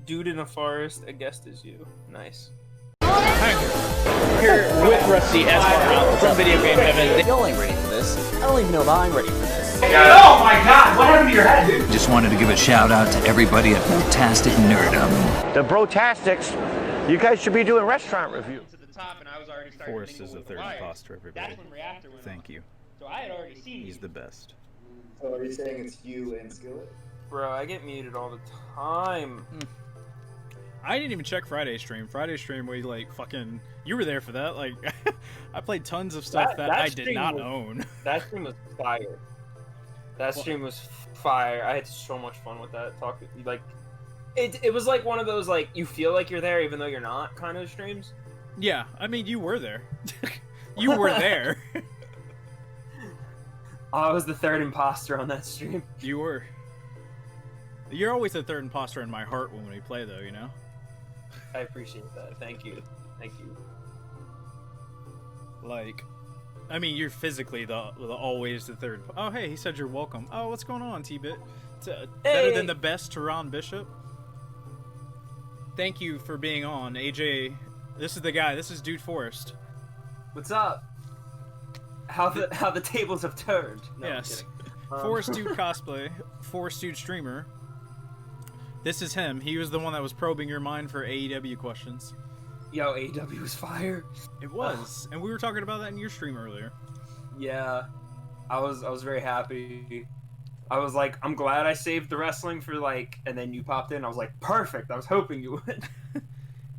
Dude in a forest, a guest is you. Nice. Here with Rusty SR from Video Game Heaven. Y'all ain't ready for this. I don't even know if I'm ready for this. Oh my god, what happened to your head, dude? Just wanted to give a shout out to everybody at Brotastic Nerdum. The Brotastics, you guys should be doing restaurant review. To the top, and I was already starting Forrest to is the mingle third with the imposter, everybody. That's when Reactor went Thank off. you. So I had already seen He's you. the best. So are you saying it's you and Skillet? Bro, I get muted all the time. I didn't even check Friday's stream. Friday's stream, we like fucking. You were there for that. Like, I played tons of stuff that I did not own. That stream was fire. That stream was fire. I had so much fun with that. It was like one of those like you feel like you're there even though you're not kind of streams. Yeah, I mean you were there. You were there. I was the third imposter on that stream. You were. You're always the third imposter in my heart when we play, though. You know. I appreciate that. Thank you. Thank you. Like, I mean, you're physically the always the third. Oh, hey, he said you're welcome. Oh, what's going on, T-Bit? Better than the best, Teron Bishop. Thank you for being on, AJ. This is the guy. This is Dude Forrest. What's up? How the tables have turned. No, yes. Forrest Dude cosplay. Forrest Dude streamer. This is him. He was the one that was probing your mind for AEW questions. Yo, AEW was fire. It was, and we were talking about that in your stream earlier. Yeah, I was very happy. I was like, I'm glad I saved the wrestling for like, and then you popped in. I was like, perfect. I was hoping you would.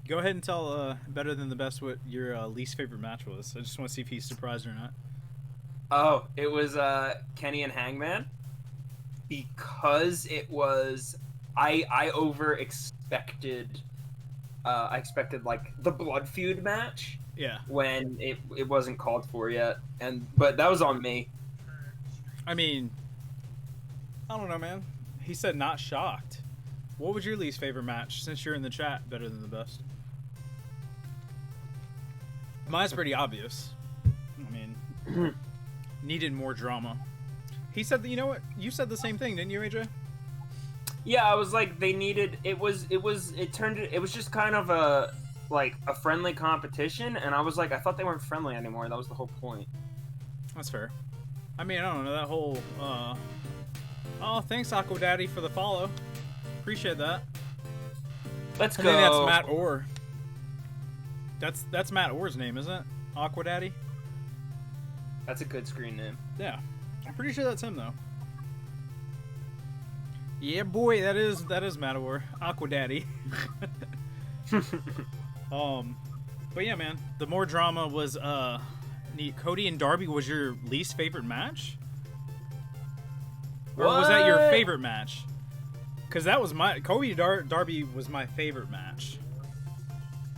Go ahead and tell better than the best what your least favorite match was. I just want to see if he's surprised or not. Oh, it was Kenny and Hangman because it was I over expected. I expected like the blood feud match. Yeah. When it wasn't called for yet, but that was on me. I mean, I don't know, man. He said not shocked. What was your least favorite match? Since you're in the chat, better than the best. Mine's pretty obvious. I mean, needed more drama. He said that, you know what? You said the same thing, didn't you, AJ? Yeah, I was like, they needed. It was just kind of a friendly competition, and I was like, I thought they weren't friendly anymore. That was the whole point. That's fair. I mean, I don't know, that whole, oh, thanks, Aqua Daddy, for the follow. Appreciate that. Let's I go. think that's Matt Orr. That's Matt Orr's name, isn't it? Aqua Daddy? That's a good screen name. Yeah. I'm pretty sure that's him, though. Yeah, boy, that is Matt Orr. Aqua Daddy. But yeah, man, the more drama was, neat. Cody and Darby was your least favorite match? Or was that your favorite match? Because that was Cody Darby was my favorite match.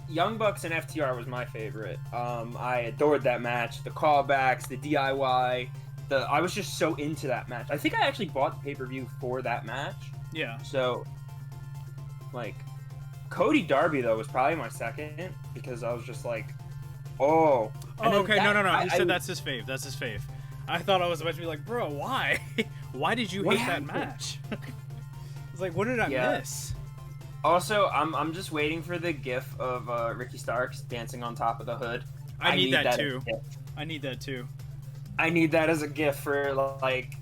Young Bucks and FTR was my favorite. I adored that match. The callbacks, the DIY. I was just so into that match. I think I actually bought the pay-per-view for that match. Yeah. So, like, Cody Darby, though, was probably my second because I was just like, oh. Oh, okay, no. He said that's his fave. That's his fave. I thought I was about to be like, bro, why? Why did you hate that match? It's like, what did I miss? Also, I'm just waiting for the gif of Ricky Starks dancing on top of the hood. I need that too. I need that too. I need that as a gif for like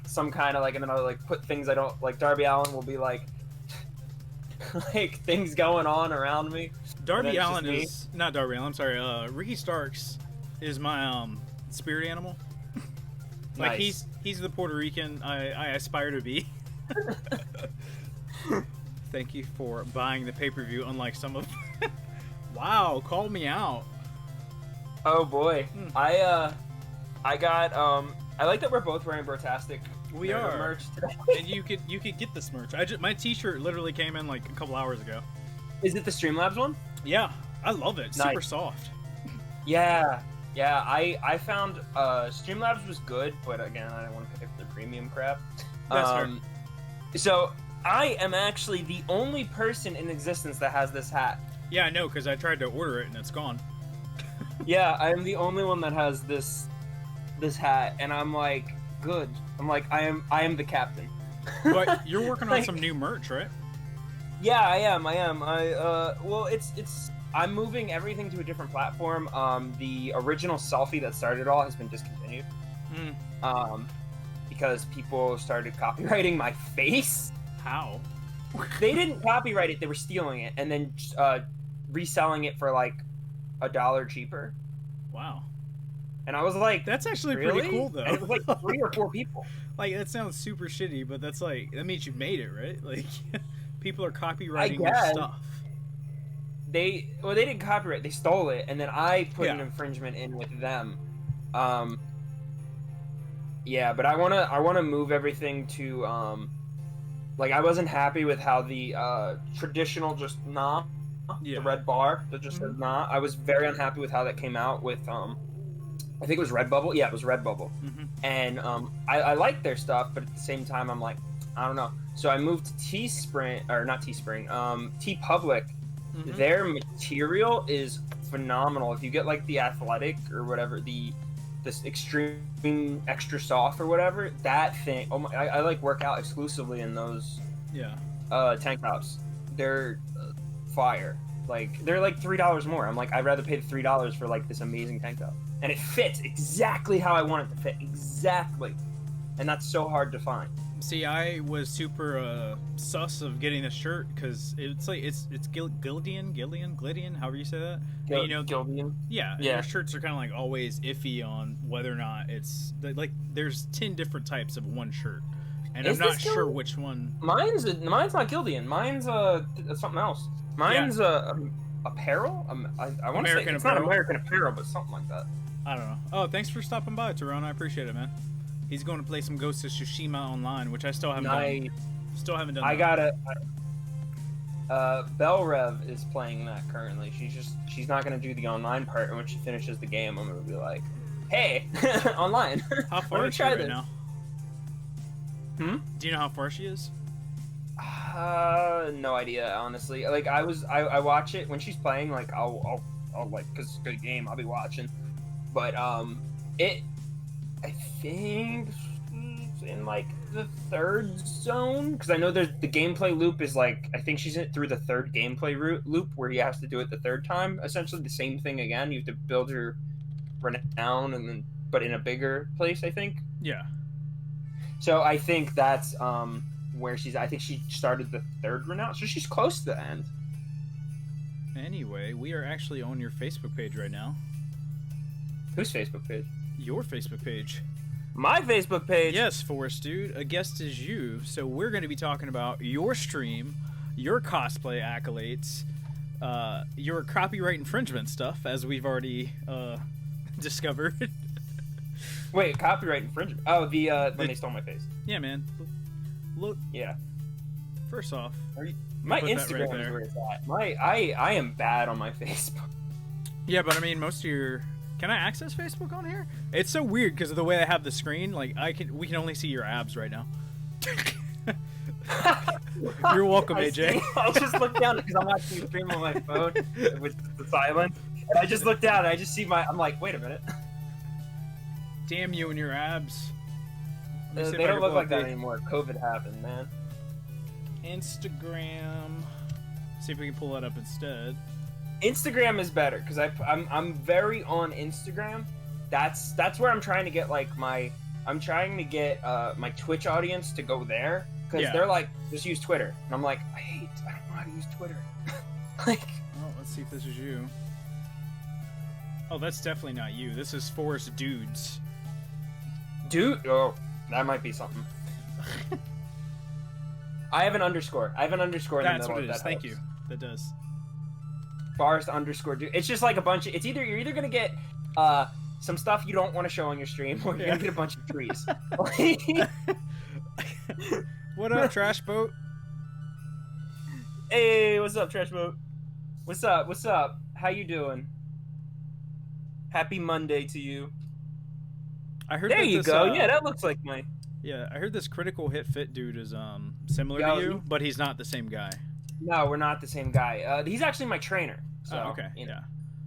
some kind of like, and then I'll like put things I don't like. Darby Allin will be like, like things going on around me. Darby Allin is not Darby Allin. I'm sorry. Ricky Starks is my spirit animal. Like nice. he's the Puerto Rican I aspire to be. Thank you for buying the pay-per-view, unlike some of. Wow, call me out. Oh boy, I got I like that we're both wearing Brotastic. We are merch today. And you could get this merch. My T-shirt literally came in like a couple hours ago. Is it the Streamlabs one? Yeah, I love it. Nice. Super soft. Yeah. I found Streamlabs was good, but again, I didn't want to pay for the premium crap. That's fair. So I am actually the only person in existence that has this hat. Yeah, I know, because I tried to order it and it's gone. Yeah, I am the only one that has this hat, and I'm like, good. I'm like, I am the captain. But you're working on some new merch, right? Yeah, I am. Well, I'm moving everything to a different platform. The original selfie that started it all has been discontinued. Because people started copywriting my face. How? They didn't copyright it; they were stealing it and then reselling it for like $1 cheaper. Wow. And I was like, that's actually really? pretty cool, though. And it was like 3 or 4 people. Like, that sounds super shitty, but that's like, that means you made it, right? Like, people are copywriting your stuff. They didn't copyright, they stole it, and then I put an infringement in with them. Yeah, but I wanna move everything to like, I wasn't happy with how the traditional just the red bar that just says nah. I was very unhappy with how that came out with I think it was Redbubble. Yeah, it was Redbubble. And I like their stuff, but at the same time, I'm like, I don't know. So I moved to Teespring, or not Teespring, TeePublic. Their material is phenomenal. If you get like the athletic or whatever, this extreme extra soft or whatever, that thing. Oh my! I like work out exclusively in those. Tank tops. They're fire. Like, they're like $3 more. I'm like, I'd rather pay the $3 for like this amazing tank top. And it fits exactly how I want it to fit. Exactly. And that's so hard to find. See, I was super sus of getting this shirt because it's like it's Gildian, however you say that. And, you know, Gildian. Yeah. Their shirts are kind of like always iffy on whether or not it's like there's 10 different types of one shirt, and I'm not sure which one. Mine's not Gildian. Mine's something else. Mine's apparel. I want to say it's not American Apparel, but something like that. I don't know. Oh, thanks for stopping by, Tyrone. I appreciate it, man. He's going to play some Ghost of Tsushima online, which I still haven't done. Still haven't done. Bell Rev is playing that currently. She's not gonna do the online part, and when she finishes the game, I'm gonna be like, "Hey, online." How far is she right now? Do you know how far she is? No idea, honestly. Like, I watch it when she's playing. Like, I'll like, cause it's a good game, I'll be watching. But I think in like the 3rd zone, because I know the gameplay loop is like, I think she's through the 3rd gameplay loop where you have to do it the 3rd time. Essentially the same thing again. You have to build your renown, and then but in a bigger place, I think. Yeah. So I think that's where she's. I think she started the 3rd renown, so she's close to the end. Anyway, we are actually on your Facebook page right now. Whose Facebook page? Your Facebook page. My Facebook page? Yes, Forrest, dude. A guest is you. So we're going to be talking about your stream, your cosplay accolades, your copyright infringement stuff, as we've already discovered. Wait, copyright infringement? Oh, when they stole my face. Yeah, man. Look. Yeah. First off, my Instagram is where it's at. I am bad on my Facebook. Yeah, but I mean, most of your. Can I access Facebook on here? It's so weird because of the way I have the screen. Like, we can only see your abs right now. You're welcome, AJ. I just looked down because I'm watching the stream on my phone with the silence, and I just looked down and I just see I'm like, wait a minute. Damn you and your abs. They don't look like that anymore. COVID happened, man. Instagram. See if we can pull that up instead. Instagram is better because I'm very on Instagram. That's where I'm trying to get like my Twitch audience to go there because they're like, just use Twitter, and I'm like, I don't know how to use Twitter. Like, oh, let's see if this is you. Oh, that's definitely not you. This is Forrest Dudes. Dude, oh, that might be something. I have an underscore. In the middle. That's what it is. Thank you. That does. Forrest underscore dude. It's just like a bunch of. You're either gonna get some stuff you don't want to show on your stream, or you're gonna get a bunch of trees. What up, Trash Boat? Hey, what's up, Trash Boat? What's up? How you doing? Happy Monday to you. I heard. There you go. Yeah, that looks like my. Yeah, I heard this Critical Hit Fit dude is similar to you, but he's not the same guy. No, we're not the same guy. He's actually my trainer. So, okay. You know.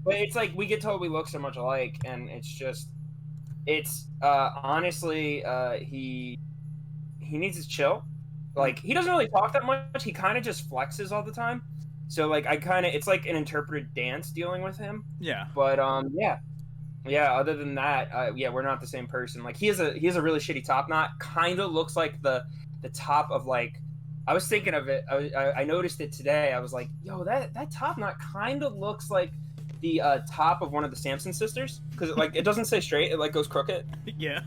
But it's like we get told we look so much alike, and it's honestly he needs to chill. Like, he doesn't really talk that much. He kind of just flexes all the time. So, like, it's like an interpreted dance dealing with him. Yeah. But, yeah. Yeah, other than that, yeah, we're not the same person. Like, he has a really shitty top knot. Kind of looks like the top of, like, I was thinking of it. I noticed it today. I was like, yo, that top knot kind of looks like the top of one of the Samson sisters, because like it doesn't stay straight, it like goes crooked. Yeah.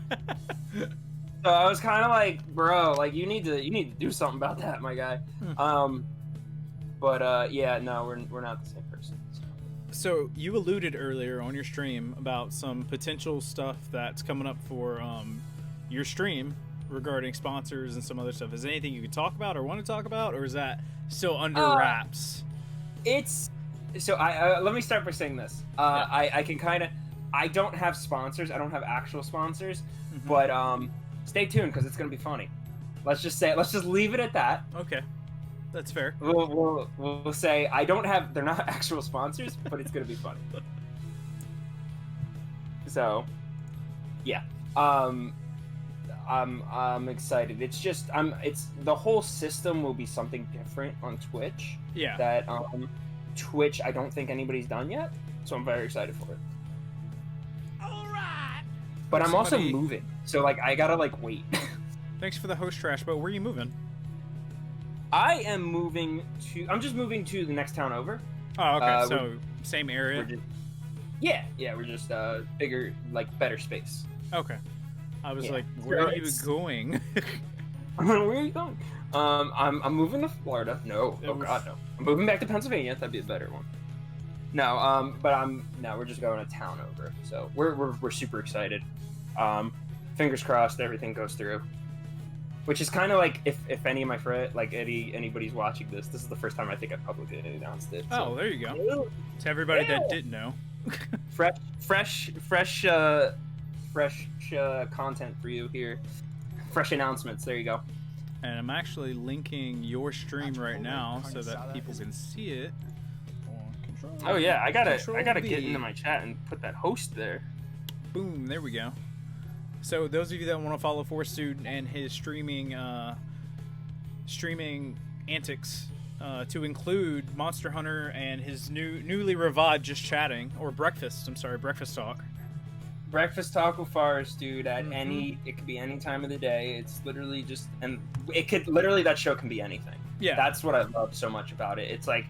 So I was kind of like, bro, like you need to do something about that, my guy. But yeah, no, we're not the same person. So you alluded earlier on your stream about some potential stuff that's coming up for your stream regarding sponsors and some other stuff. Is there anything you could talk about or want to talk about, or is that still under wraps? It's so I let me start by saying this. I can kind of, I don't have sponsors. I don't have actual sponsors, but stay tuned because it's gonna be funny. Let's just leave it at that. Okay, that's fair. We'll say they're not actual sponsors, but it's gonna be funny. So, yeah. I'm excited. It's just it's the whole system will be something different on Twitch. Yeah. That Twitch I don't think anybody's done yet, so I'm very excited for it. All right. But I'm also moving, so like I gotta like wait. Thanks for the host trash, but where are you moving? I'm just moving to the next town over. Oh, okay. So same area. We're just bigger, like better space. Okay. I was like, where are you going? Where are you going? I'm moving to Florida. No, oh god, no. I'm moving back to Pennsylvania. That'd be a better one. No, but we're just going to town over. So we're super excited. Fingers crossed, everything goes through. Which is kind of like if any of my friends, like anybody's watching this is the first time I think I publicly announced it. So. Oh, there you go. To everybody that didn't know. fresh content for you here. Fresh announcements. There you go. And I'm actually linking your stream right now so that people can see it. Oh yeah, I gotta get into my chat and put that host there. Boom, there we go. So those of you that want to follow Force Dude and his streaming antics, to include Monster Hunter and his newly revived Just Chatting, or Breakfast Talk. Breakfast Talk with Forest Dude at it could be any time of the day. It's literally just, and that show can be anything. Yeah. That's what I love so much about it. It's like,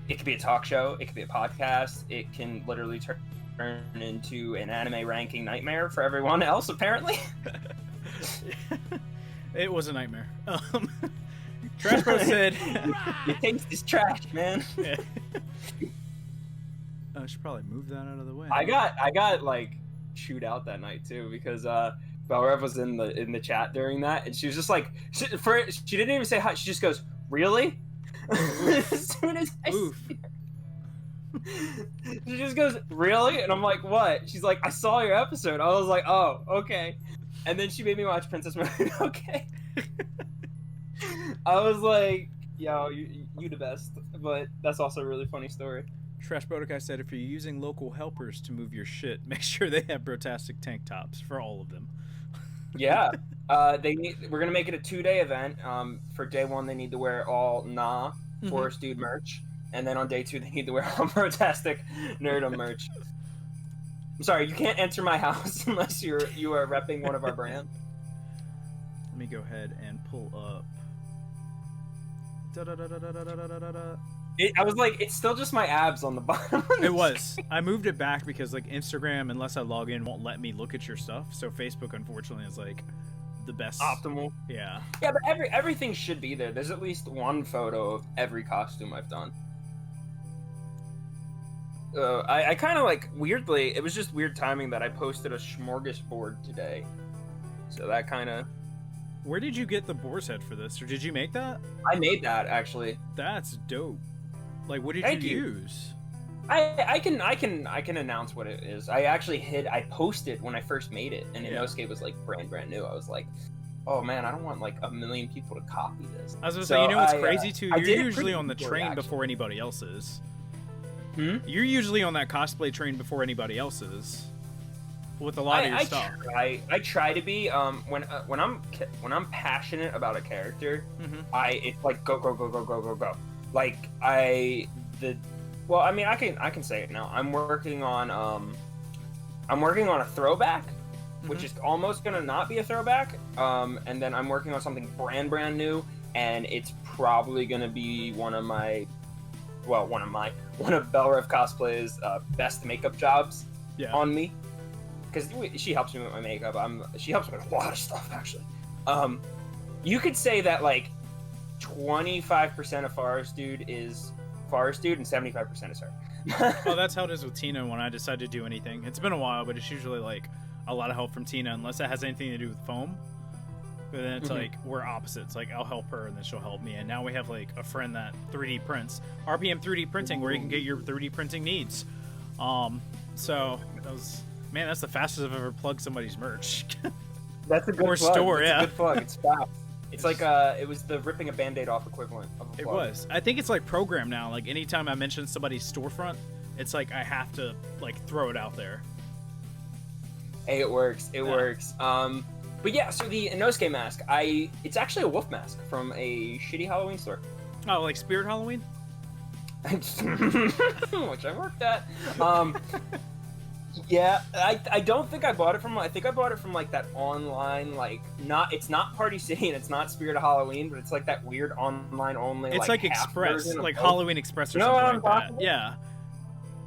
it could be a talk show, it could be a podcast, it can literally turn into an anime ranking nightmare for everyone else, apparently. It was a nightmare. Trash Bro said, your taste is trash, man. Yeah. I should probably move that out of the way. I got like chewed out that night too, because Belrev was in the chat during that, and she was just like, she didn't even say hi. She just goes, "Really?" As soon as I see her. She just goes, "Really?" And I'm like, "What?" She's like, "I saw your episode." I was like, "Oh, okay." And then she made me watch Princess Mononoke. Okay. I was like, "Yo, you the best," but that's also a really funny story. Trash Bodokai said, if you're using local helpers to move your shit, make sure they have Brotastic tank tops for all of them. Yeah. We're gonna make it a 2-day event. For day 1, they need to wear all Forest Dude merch, and then on day 2, they need to wear all Brotastic Nerdum merch. I'm sorry, you can't enter my house unless you are repping one of our brands. Let me go ahead and pull up. I was like, it's still just my abs on the bottom. It was. I moved it back because like Instagram, unless I log in, won't let me look at your stuff. So Facebook, unfortunately, is like the best. Optimal. Yeah. Yeah, but everything should be there. There's at least one photo of every costume I've done. I kind of like, weirdly, it was just weird timing that I posted a smorgasbord today. So that kind of... Where did you get the boar's head for this? Or did you make that? I made that, actually. That's dope. Like, what did you use? I can announce what it is. I posted when I first made it, and Inosuke was like brand new. I was like, oh man, I don't want like 1 million people to copy this. I was gonna say, you know what's crazy too? You're usually on the train before anybody else is. You're usually on that cosplay train before anybody else is. with a lot of your stuff. I try to be when I'm passionate about a character, it's like go. Like I can say it now. I'm working on a throwback, which is almost gonna not be a throwback. And then I'm working on something brand new, and it's probably gonna be one of Belrev Cosplay's best makeup jobs on me, because she helps me with my makeup. She helps me with a lot of stuff, actually. You could say that like 25% of Forest Dude is Forest Dude and 75% is her. Well, that's how it is with Tina when I decide to do anything. It's been a while, but it's usually like a lot of help from Tina, unless it has anything to do with foam. But then it's like we're opposites. Like I'll help her and then she'll help me. And now we have like a friend that 3D prints. RPM 3D printing, where you can get your 3D printing needs. So that's the fastest I've ever plugged somebody's merch. That's a good plug. Store, That's yeah. a good plug. It's fast. It's like it was the ripping a Band-Aid off equivalent of a plug. It was. I think it's like programmed now. Like anytime I mention somebody's storefront, it's like I have to like throw it out there. Hey, it works. It works. But yeah, so the Inosuke mask, it's actually a wolf mask from a shitty Halloween store. Oh, like Spirit Halloween? Which I worked at. Yeah, I don't think I bought it from. I think I bought it from like that online, like it's not Party City and it's not Spirit of Halloween, but it's like that weird online only. It's like half Express, version of like both. Halloween Express or something like that. Yeah,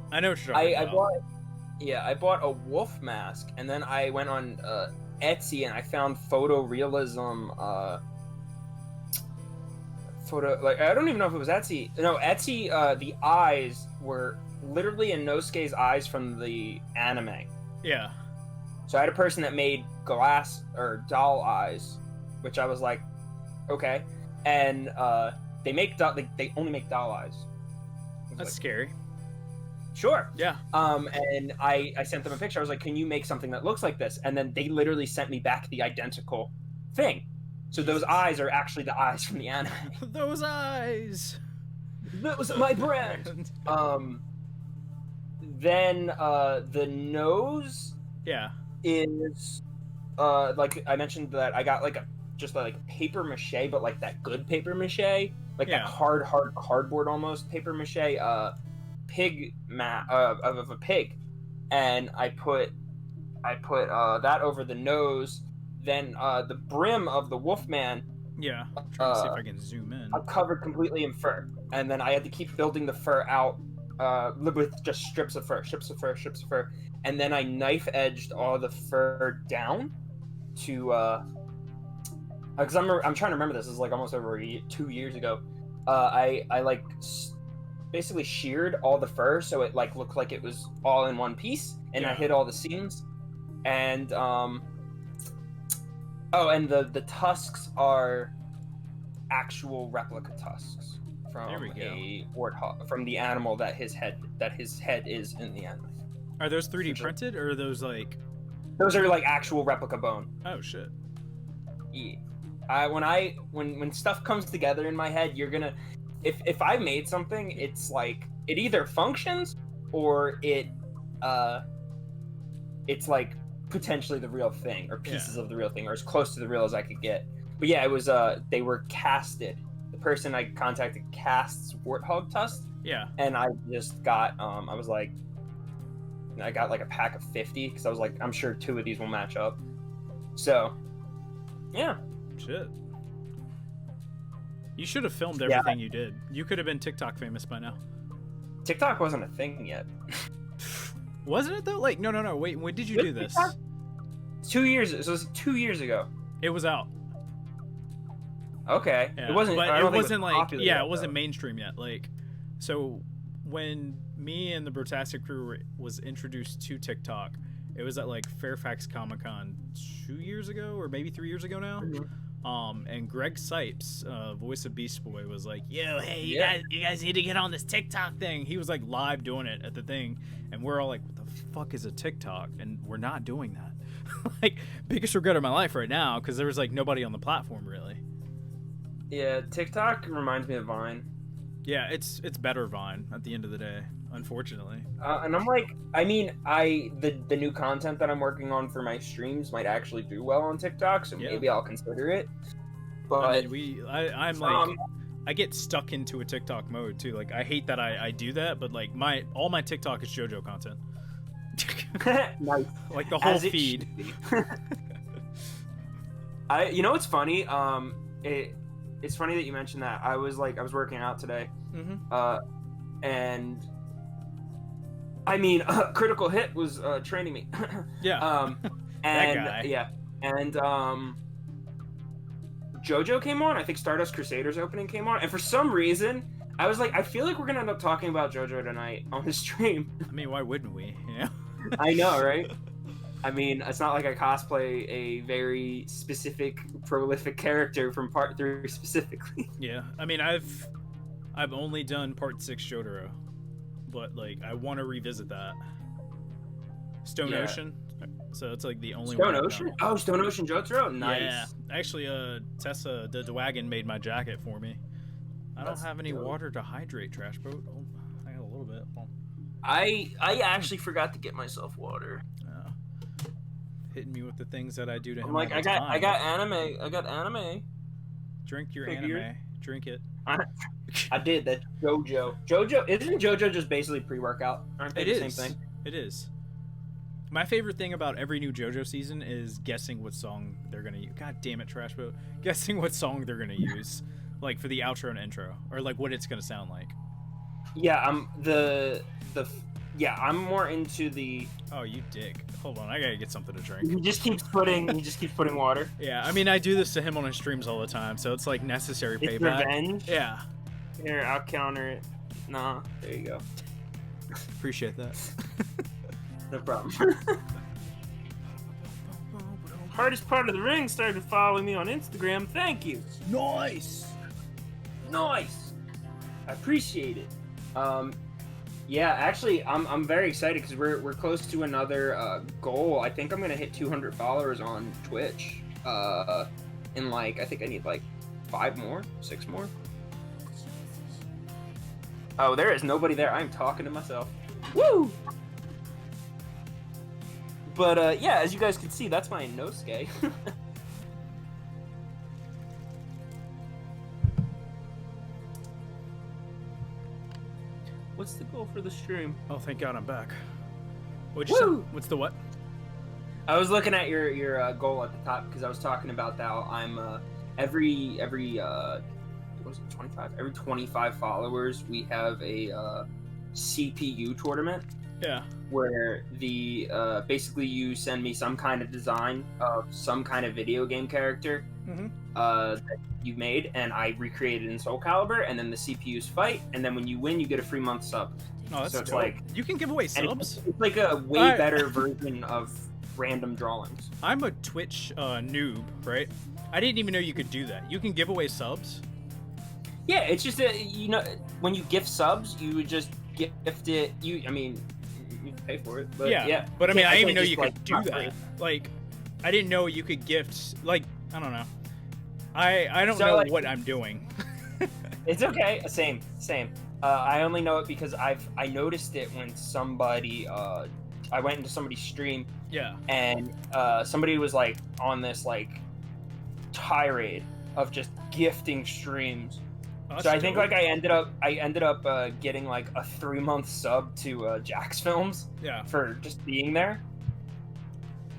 I know what you're talking about. I bought a wolf mask, and then I went on Etsy and I found photorealism. I don't even know if it was Etsy. No, Etsy. The eyes were literally Inosuke's eyes from the anime. Yeah. So I had a person that made glass or doll eyes, which I was like, okay. And they only make doll eyes. That's scary. Sure. Yeah. And I sent them a picture. I was like, can you make something that looks like this? And then they literally sent me back the identical thing. So those eyes are actually the eyes from the anime. Those eyes. That was my brand. Then the nose is like I mentioned that I got like just paper mache, but like that good paper mache, like that hard cardboard almost paper mache pig of a pig, and I put that over the nose. Then the brim of the Wolfman. Yeah, I'm trying to see if I can zoom in. I'm covered completely in fur, and then I had to keep building the fur out with just strips of fur, and then I knife edged all the fur down to because I'm trying to remember this. This is like almost over 2 years ago. I like basically sheared all the fur so it like looked like it was all in one piece, and I hit all the seams, and and the tusks are actual replica tusks from a warthog, from the animal that his head is in the anime. Are those 3D printed, or are those like? Those are like actual replica bone. Oh shit. Yeah. When stuff comes together in my head, you're gonna, if I made something, it's like it either functions or it's like potentially the real thing, or pieces of the real thing, or as close to the real as I could get. But yeah, it was they were casted. The person I contacted casts warthog tusks. Yeah. And I just got I got like a pack of 50 because I was like, I'm sure 2 of these will match up. So, yeah. Shit. You should have filmed everything you did. You could have been TikTok famous by now. TikTok wasn't a thing yet. Wasn't it though? Like, no. Wait, when did you do this? 2 years. It was 2 years ago. It was out. Okay. Yeah. It wasn't. But it wasn't like yet, it wasn't mainstream yet. Like, so when me and the Brotastic crew was introduced to TikTok, it was at like Fairfax Comic Con 2 years ago, or maybe 3 years ago now. Mm-hmm. And Greg Sipes, voice of Beast Boy, was like, "Yo, hey, you guys need to get on this TikTok thing." He was like live doing it at the thing, and we're all like, "What the fuck is a TikTok?" And we're not doing that. Like, biggest regret of my life right now, because there was like nobody on the platform really. Yeah, TikTok reminds me of Vine. Yeah, it's better Vine at the end of the day. unfortunately. And I'm like, I mean, the new content that I'm working on for my streams might actually do well on TikTok, so maybe I'll consider it. But I mean, I'm like, I get stuck into a TikTok mode too. Like, I hate that I do that, but like all my TikTok is JoJo content. nice. Like the whole As it feed. You know what's funny? It's funny that you mentioned that. I was working out today, and I mean, Critical Hit was training me. Yeah. And that guy. yeah, and JoJo came on. I think Stardust Crusaders opening came on, and for some reason, I was like, I feel like we're gonna end up talking about JoJo tonight on the stream. I mean, why wouldn't we? You know? I know, right? I mean, it's not like I cosplay a very specific, prolific character from Part 3 specifically. Yeah, I mean, I've only done Part 6 Jotaro, but like I want to revisit that. Stone Ocean. So it's like the only Stone one. Ocean? Oh, Stone Ocean Jotaro? Nice. Yeah. Actually, Tessa the Dwagon made my jacket for me. I don't have any water to hydrate, Trash Boat. Oh, I got a little bit. Oh. I actually forgot to get myself water. Hitting me with the things that I do to him. I'm like, I got anime. Drink your Figured. anime. Drink it. I did that. JoJo isn't JoJo just basically pre-workout? Aren't they the same thing? It is. My favorite thing about every new JoJo season is guessing what song they're gonna use. God damn it, Trash Boat! Guessing what song they're gonna use, like for the outro and intro, or like what it's gonna sound like. Yeah, I'm I'm more into the. Oh, you dick! Hold on, I gotta get something to drink. He just keeps putting water. Yeah, I mean, I do this to him on his streams all the time, so it's like necessary It's payback. revenge. Yeah. Here, I'll counter it. Nah, there you go. Appreciate that. No problem. Hardest part of the ring started to follow me on Instagram. Thank you. Nice. I appreciate it. Yeah, actually, I'm very excited because we're close to another goal. I think I'm gonna hit 200 followers on Twitch. In like, I think I need like 6 more. Oh, there is nobody there. I'm talking to myself. Woo! But yeah, as you guys can see, that's my Inosuke. What's the goal for the stream? Oh, thank God I'm back. What'd you say? What's the what? I was looking at your goal at the top because I was talking about that. I'm every what was it, 25? Every 25 followers, we have a CPU tournament. Yeah. Where the basically you send me some kind of design of some kind of video game character that you made, and I recreate it in Soul Calibur, and then the CPUs fight, and then when you win, you get a free month sub. Oh, that's so it's dope. like you can give away subs. It's like a way better version of random drawings. I'm a Twitch noob, right? I didn't even know you could do that. You can give away subs. Yeah, it's just when you gift subs, you would just gift it. I mean, you pay for it. But yeah. But I mean, I didn't even know you like, could do that. Like, I didn't know you could gift. Like, I don't know. I don't know what I'm doing. It's okay. Same. I only know it because I noticed it when somebody I went into somebody's stream. Yeah. And somebody was like on this like tirade of just gifting streams. So I think like I ended up getting like a 3-month sub to Jack's Films. Yeah. For just being there.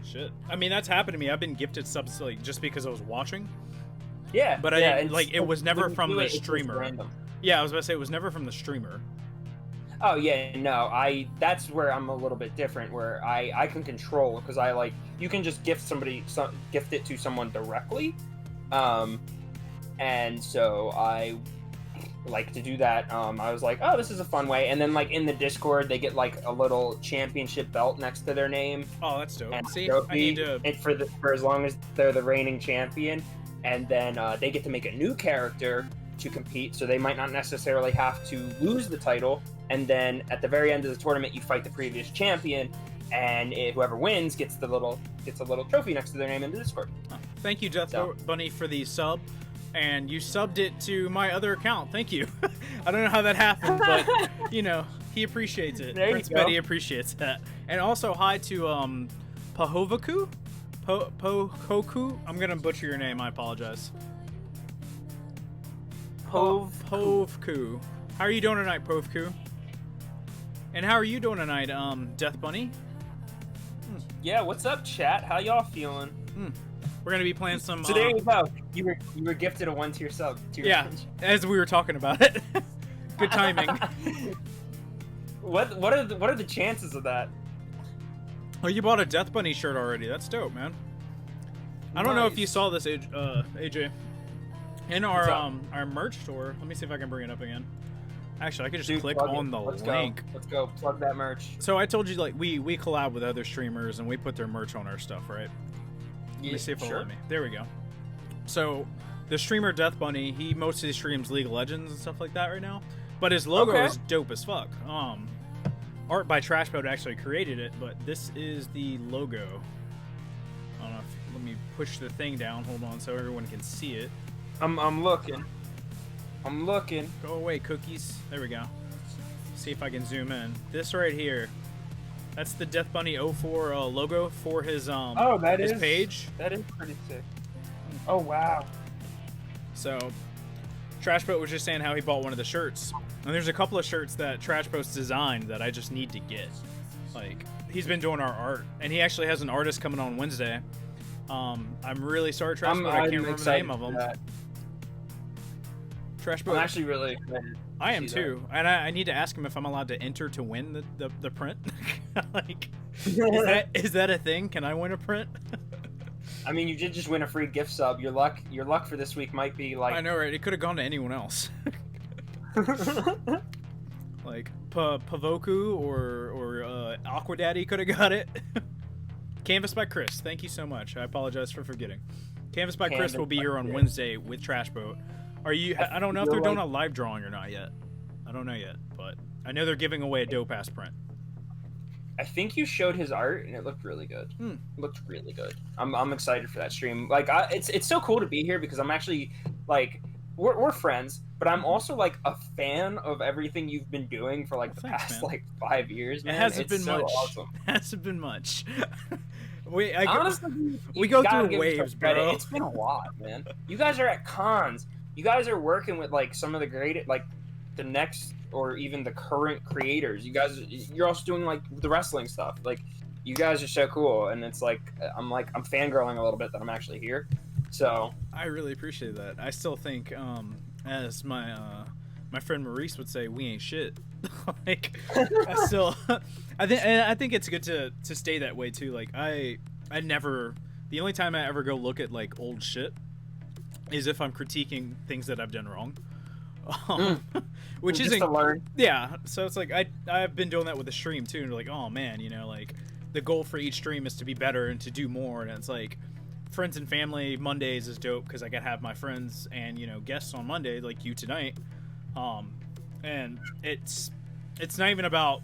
Shit. I mean, that's happened to me. I've been gifted subs like just because I was watching. Yeah. But I didn't, like, it was never from the streamer. Yeah, I was about to say it was never from the streamer. Oh yeah, no. That's where I'm a little bit different, where I can control, because I like, you can just gift it to someone directly, and so I like to do that. I was like, oh, this is a fun way, and then like in the Discord they get like a little championship belt next to their name. Oh, that's dope. And See, trophy, I need to... and for as long as they're the reigning champion, and then they get to make a new character to compete, so they might not necessarily have to lose the title. And then at the very end of the tournament, you fight the previous champion, and whoever wins gets a little trophy next to their name in the Discord. Oh, thank you, Death Bunny, for the sub, and you subbed it to my other account. Thank you. I don't know how that happened, but you know, He appreciates it. There you Prince go. Betty appreciates that. And also hi to Pahovaku? Pohoku? I'm gonna butcher your name, I apologize. Povku. How are you doing tonight, Povku? And how are you doing tonight, Death Bunny? Yeah, what's up, chat? How y'all feeling? We're gonna be playing some. So there you go. You were gifted a 1-tier sub. Yeah, as we were talking about it. Good timing. What are the chances of that? Oh, you bought a Death Bunny shirt already. That's dope, man. I don't know if you saw this, AJ. In our merch store. Let me see if I can bring it up again. Actually, I could just click on the link. Let's go. Plug that merch. So I told you, like, we collab with other streamers and we put their merch on our stuff, right? Let me see if it'll let me. There we go. So the streamer Death Bunny, he mostly streams League of Legends and stuff like that right now. But his logo is dope as fuck. Art by Trashboat actually created it, but this is the logo. I don't know if, let me push the thing down. Hold on, so everyone can see it. I'm looking. I'm looking. Go away, cookies. There we go. See if I can zoom in. This right here. That's the Death Bunny 04 logo for his his page. That is pretty sick. Oh wow. So Trashboat was just saying how he bought one of the shirts. And there's a couple of shirts that Trashboat's designed that I just need to get. Like, he's been doing our art, and he actually has an artist coming on Wednesday. I'm really sorry, Trashboat, I can't remember the name of him. Trashboat. I'm actually really excited. I am too, and I need to ask him if I'm allowed to enter to win the print. Like, is that a thing? Can I win a print? I mean, you did just win a free gift sub. Your luck for this week might be like. I know, right? It could have gone to anyone else. Like Pavoku or Aqua Daddy could have got it. Canvas by Chris, thank you so much. I apologize for forgetting. Canvas by Chris will be here on Wednesday with Trashboat. Are you? I don't know if they're doing a live drawing or not yet. I don't know yet, but I know they're giving away a dope ass print. I think you showed his art and it looked really good. It looked really good. I'm excited for that stream. Like, it's so cool to be here because I'm actually like, we're friends, but I'm also like a fan of everything you've been doing for like the past like 5 years. Man. It hasn't been so much. Awesome. It hasn't been much. Honestly, we go through waves, bro. It's been a lot, man. You guys are at cons. You guys are working with like some of the great, like the next or even the current creators. You're also doing like the wrestling stuff. Like, you guys are so cool, and it's like I'm fangirling a little bit that I'm actually here. So I really appreciate that. I still think, as my friend Maurice would say, we ain't shit. Like, I think it's good to stay that way too. Like, I never. The only time I ever go look at like old shit is if I'm critiquing things that I've done wrong. Which isn't to learn. Yeah, so it's like I've been doing that with the stream too, and like, oh man, you know, like the goal for each stream is to be better and to do more, and it's like friends and family Mondays is dope because I gotta have my friends and, you know, guests on Monday like you tonight, and it's not even about,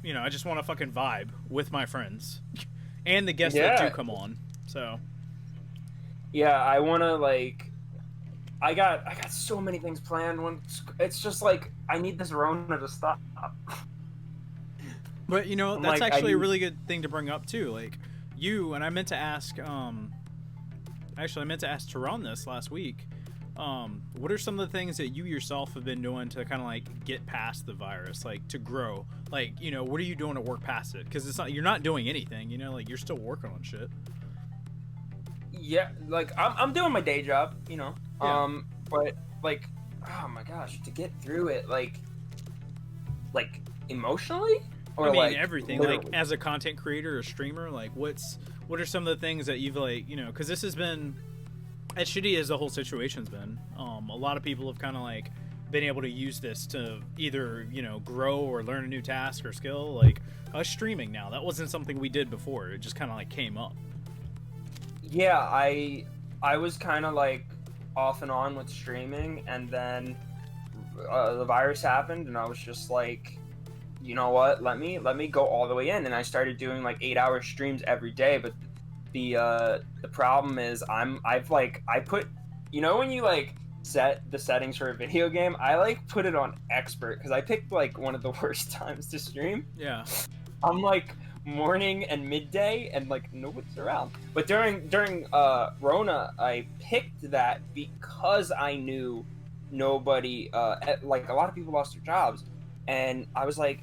you know, I just want to fucking vibe with my friends and the guests that do come on. So yeah, I want to like. I got so many things planned. It's just like I need this Rona to stop. But you know, that's like, actually a really good thing to bring up too. Like you and I meant to ask. Actually, I meant to ask Tehran this last week. What are some of the things that you yourself have been doing to kind of like get past the virus, like to grow? Like, you know, what are you doing to work past it? Because you're not doing anything. You know, like you're still working on shit. Yeah, like I'm doing my day job, you know. Yeah. But like, oh my gosh, to get through it, like emotionally, or I mean, like everything. literally? Like as a content creator or streamer, like what are some of the things that you've like, you know, because this has been as shitty as the whole situation's been. A lot of people have kind of like been able to use this to either, you know, grow or learn a new task or skill. Like us streaming now, that wasn't something we did before. It just kind of like came up. Yeah, I was kind of like off and on with streaming, and then the virus happened, and I was just like, you know what, let me go all the way in, and I started doing like 8-hour streams every day. But the problem is I put, you know, when you like set the settings for a video game, I like put it on expert because I picked like one of the worst times to stream. Yeah. I'm like morning and midday and like nobody's around. But during Rona, I picked that because I knew nobody like a lot of people lost their jobs, and I was like,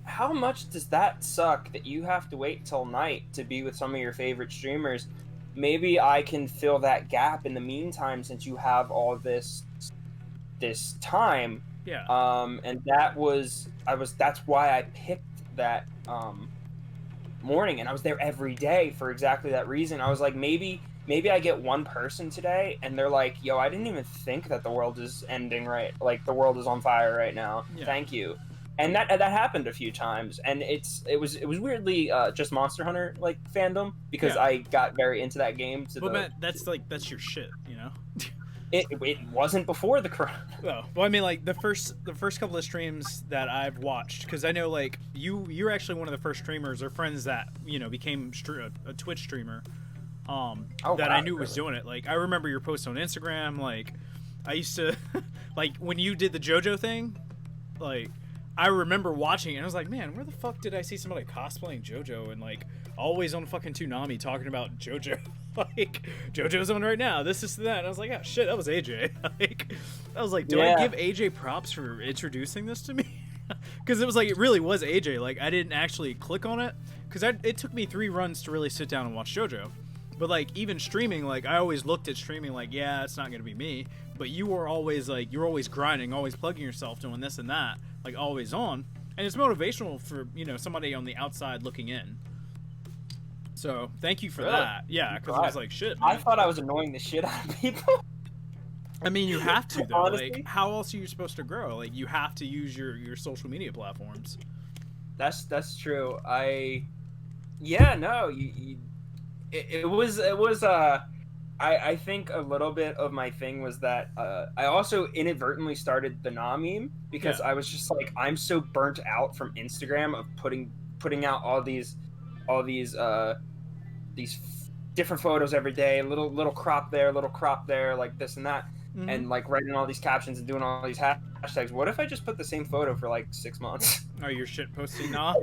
how much does that suck that you have to wait till night to be with some of your favorite streamers? Maybe I can fill that gap in the meantime since you have all this time. Yeah. And that's why I picked that morning, and I was there every day for exactly that reason. I was like, maybe I get one person today and they're like, yo, I didn't even think that the world is ending, right? Like the world is on fire right now. Yeah. Thank you. And that happened a few times, and it was weirdly just Monster Hunter like fandom because I got very into that game. Matt, that's your shit, you know. It wasn't before the corona. Oh, well, I mean, like the first couple of streams that I've watched, because I know like you're actually one of the first streamers or friends that became a Twitch streamer. I knew was doing it. Like I remember your posts on Instagram. Like I used to, like when you did the JoJo thing, like. I remember watching it and I was like, man, where the fuck did I see somebody cosplaying JoJo and like always on fucking Toonami talking about JoJo? Like, JoJo's on right now, this that. And I was like, oh shit, that was AJ. Like, I was like, do I give AJ props for introducing this to me? Because it was like, it really was AJ. Like, I didn't actually click on it because it took me 3 runs to really sit down and watch JoJo. But like, even streaming, like, I always looked at streaming like, yeah, it's not gonna be me. But you were always like, you're always grinding, always plugging yourself, doing this and that. Like always on, and it's motivational for somebody on the outside looking in. So thank you for that. Yeah, because I was like, shit, man. I thought I was annoying the shit out of people. I mean, you have to though. Honestly? Like, how else are you supposed to grow? Like, you have to use your social media platforms. That's true. It was I think a little bit of my thing was that I also inadvertently started the Nah meme because I was just like, I'm so burnt out from Instagram of putting out all these different photos every day, little crop there, like this and that, and like writing all these captions and doing all these hashtags. What if I just put the same photo for like 6 months? Oh, you're shit posting Nah?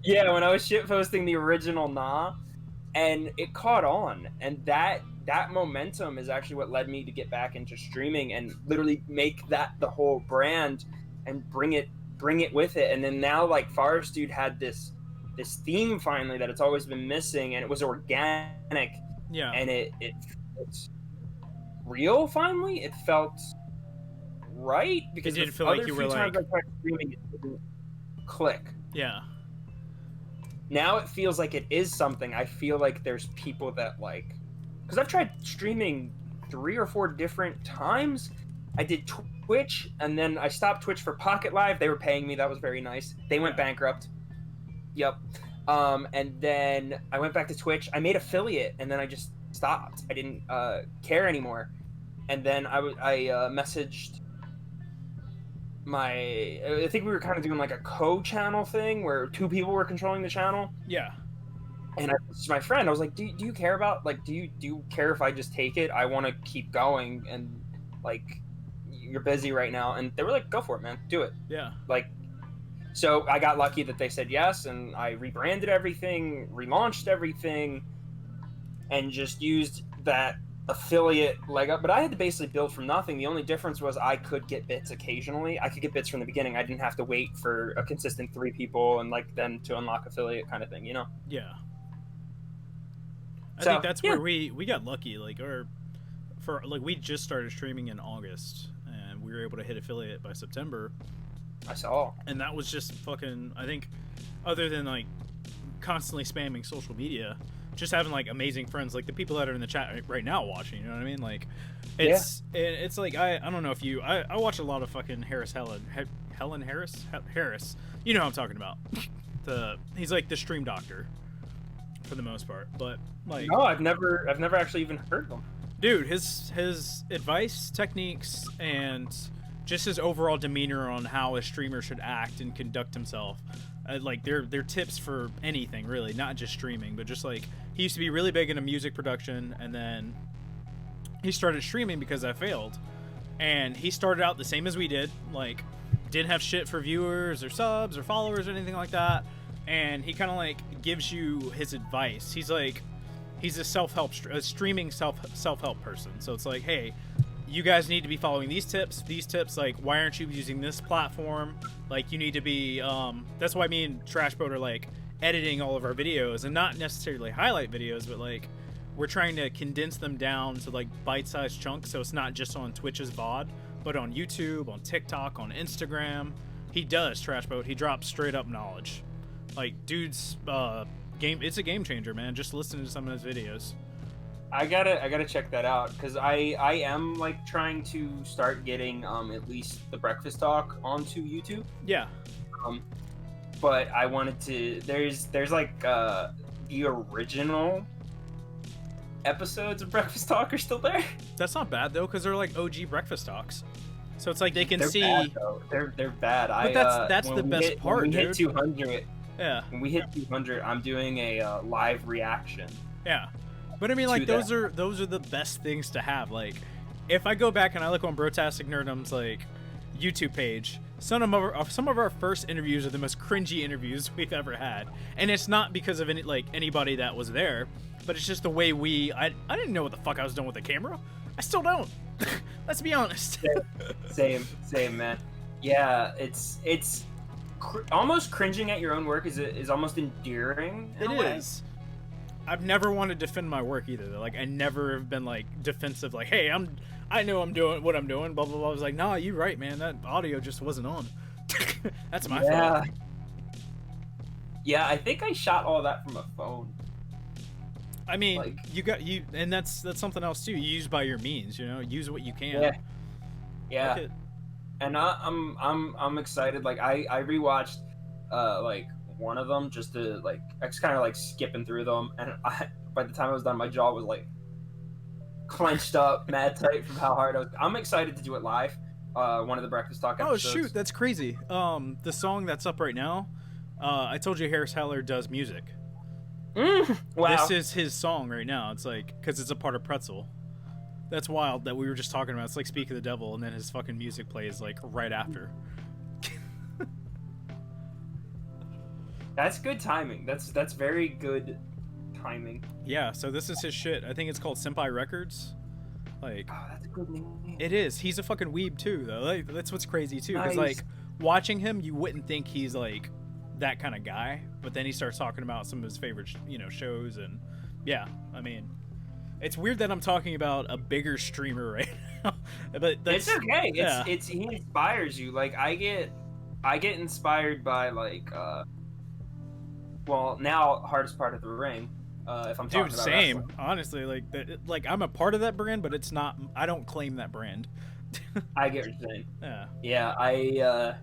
Yeah, when I was shit posting the original Nah. And it caught on, and that momentum is actually what led me to get back into streaming and literally make that the whole brand and bring it with it. And then now, like, Forest Dude had this theme finally that it's always been missing, and it was organic. Yeah. And it's real finally. It felt right because it didn't feel like you were like streaming, it didn't click. Yeah. Now it feels like it is something. I feel like there's people that like, because I've tried streaming 3 or 4 different times. I did Twitch, and then I stopped Twitch for Pocket Live. They were paying me. That was very nice. They went bankrupt. Yep. And then I went back to Twitch. I made affiliate, and then I just stopped. I didn't care anymore. And then I messaged I think we were kind of doing like a co-channel thing where 2 people were controlling the channel. Yeah. And I messaged my friend. I was like, do you care about, like, do you care if I just take it? I want to keep going, and like, you're busy right now. And they were like, go for it, man. Do it. Yeah. Like, so I got lucky that they said yes, and I rebranded everything, relaunched everything, and just used that affiliate leg up. But I had to basically build from nothing. The only difference was I could get bits occasionally. I could get bits from the beginning. I didn't have to wait for a consistent 3 people and like them to unlock affiliate kind of thing, you know? Yeah. I think that's where we got lucky. Like, we just started streaming in August, and we were able to hit affiliate by September. I saw. And that was just fucking, I think, other than like constantly spamming social media, just having like amazing friends, like the people that are in the chat right now watching, you know what I mean? Like, it's like, I don't know if I watch a lot of fucking Harris. You know who I'm talking about. He's like the stream doctor for the most part, but like, no, I've never actually even heard of him. Dude, his advice, techniques, and just his overall demeanor on how a streamer should act and conduct himself. Like, they're tips for anything, really, not just streaming, but just like, he used to be really big into music production, and then he started streaming because I failed. And he started out the same as we did, like, didn't have shit for viewers or subs or followers or anything like that. And he kind of like gives you his advice. He's like, he's a self-help, streaming self-help person. So it's like, hey, you guys need to be following these tips. Like, why aren't you using this platform? Like, you need to be. That's why me and Trashboat are like editing all of our videos, and not necessarily highlight videos, but like we're trying to condense them down to like bite-sized chunks, so it's not just on Twitch's VOD, but on YouTube, on TikTok, on Instagram. He does, Trashboat. He drops straight up knowledge. Like, dude's game. It's a game changer, man. Just listen to some of his videos. I gotta check that out, because I am like trying to start getting at least the breakfast talk onto YouTube. Yeah. But I wanted to. There's like the original episodes of Breakfast Talk are still there. That's not bad though, because they're like OG breakfast talks. So it's like they can They're see. Bad, though. They're bad. But that's the best part, when we dude. hit 200. Yeah. When we hit 200, I'm doing a live reaction. Yeah. But I mean, like, those are the best things to have. Like, if I go back and I look on Brotastic Nerdum's like YouTube page, some of our first interviews are the most cringy interviews we've ever had, and it's not because of anybody that was there, but it's just the way I didn't know what the fuck I was doing with the camera. I still don't. Let's be honest. Same, man. Yeah, it's almost cringing at your own work is almost endearing. It is. I've never wanted to defend my work either. Like, I never have been like defensive. Like, hey, I know I'm doing what I'm doing. Blah blah blah. I was like, nah, you're right, man. That audio just wasn't on. That's my fault. Yeah, I think I shot all that from a phone. I mean, like, and that's something else too. You use by your means, you know. Use what you can. Yeah. And I'm excited. Like, I rewatched like one of them just to like, I was kind of like skipping through them, and by the time I was done, my jaw was like clenched up, mad tight from how hard I was. I'm excited to do it live. One of the Breakfast Talk episodes. Oh shoot, that's crazy. The song that's up right now, I told you Harris Heller does music. Wow. This is his song right now. It's like, because it's a part of Pretzel. That's wild that we were just talking about. It's like Speak of the Devil, and then his fucking music plays like right after. That's good timing. That's very good timing. Yeah, so this is his shit. I think it's called Senpai Records. Like, oh, that's a good name. It is. He's a fucking weeb too, though. Like, that's what's crazy too. Because Nice. like, watching him, you wouldn't think he's like that kind of guy, but then he starts talking about some of his favorite, shows, and yeah, I mean, it's weird that I'm talking about a bigger streamer right now, but that's, it's okay. Yeah. It's he inspires you. Like, I get inspired by like well, now hardest part of the ring. If I'm talking dude, about same. wrestling. Honestly, like I'm a part of that brand, but it's not. I don't claim that brand. I get what you're saying. Yeah. Yeah, I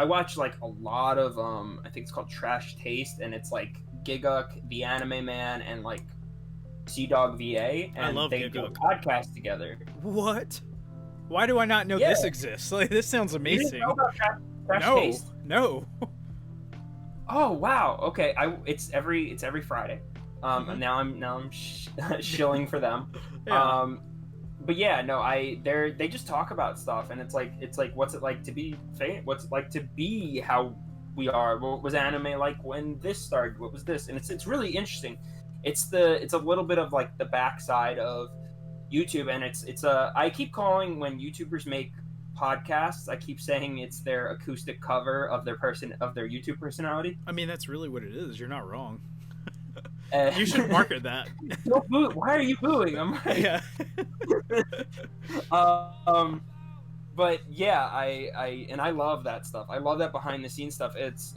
watch like a lot of I think it's called Trash Taste, and it's like Giguk, the Anime Man, and like Sea-Dog VA, and I love they do a Giguk. podcast together. What? Why do I not know this exists? Like, this sounds You amazing. didn't know about Trash No, Taste? no. Oh wow. Okay. It's every Friday. And now I'm shilling for them. Yeah. But yeah, no, they just talk about stuff, and it's like what's it like to be famous? What's it like to be how we are? What was anime like when this started? What was this? And it's really interesting. It's a little bit of like the backside of YouTube, and it's I keep calling when YouTubers make podcasts, I keep saying it's their acoustic cover of their YouTube personality. I mean, that's really what it is. You're not wrong. Uh, You should market that. Don't boo. Why are you booing? I'm right. Yeah. But yeah, I love that stuff. I love that behind the scenes stuff. It's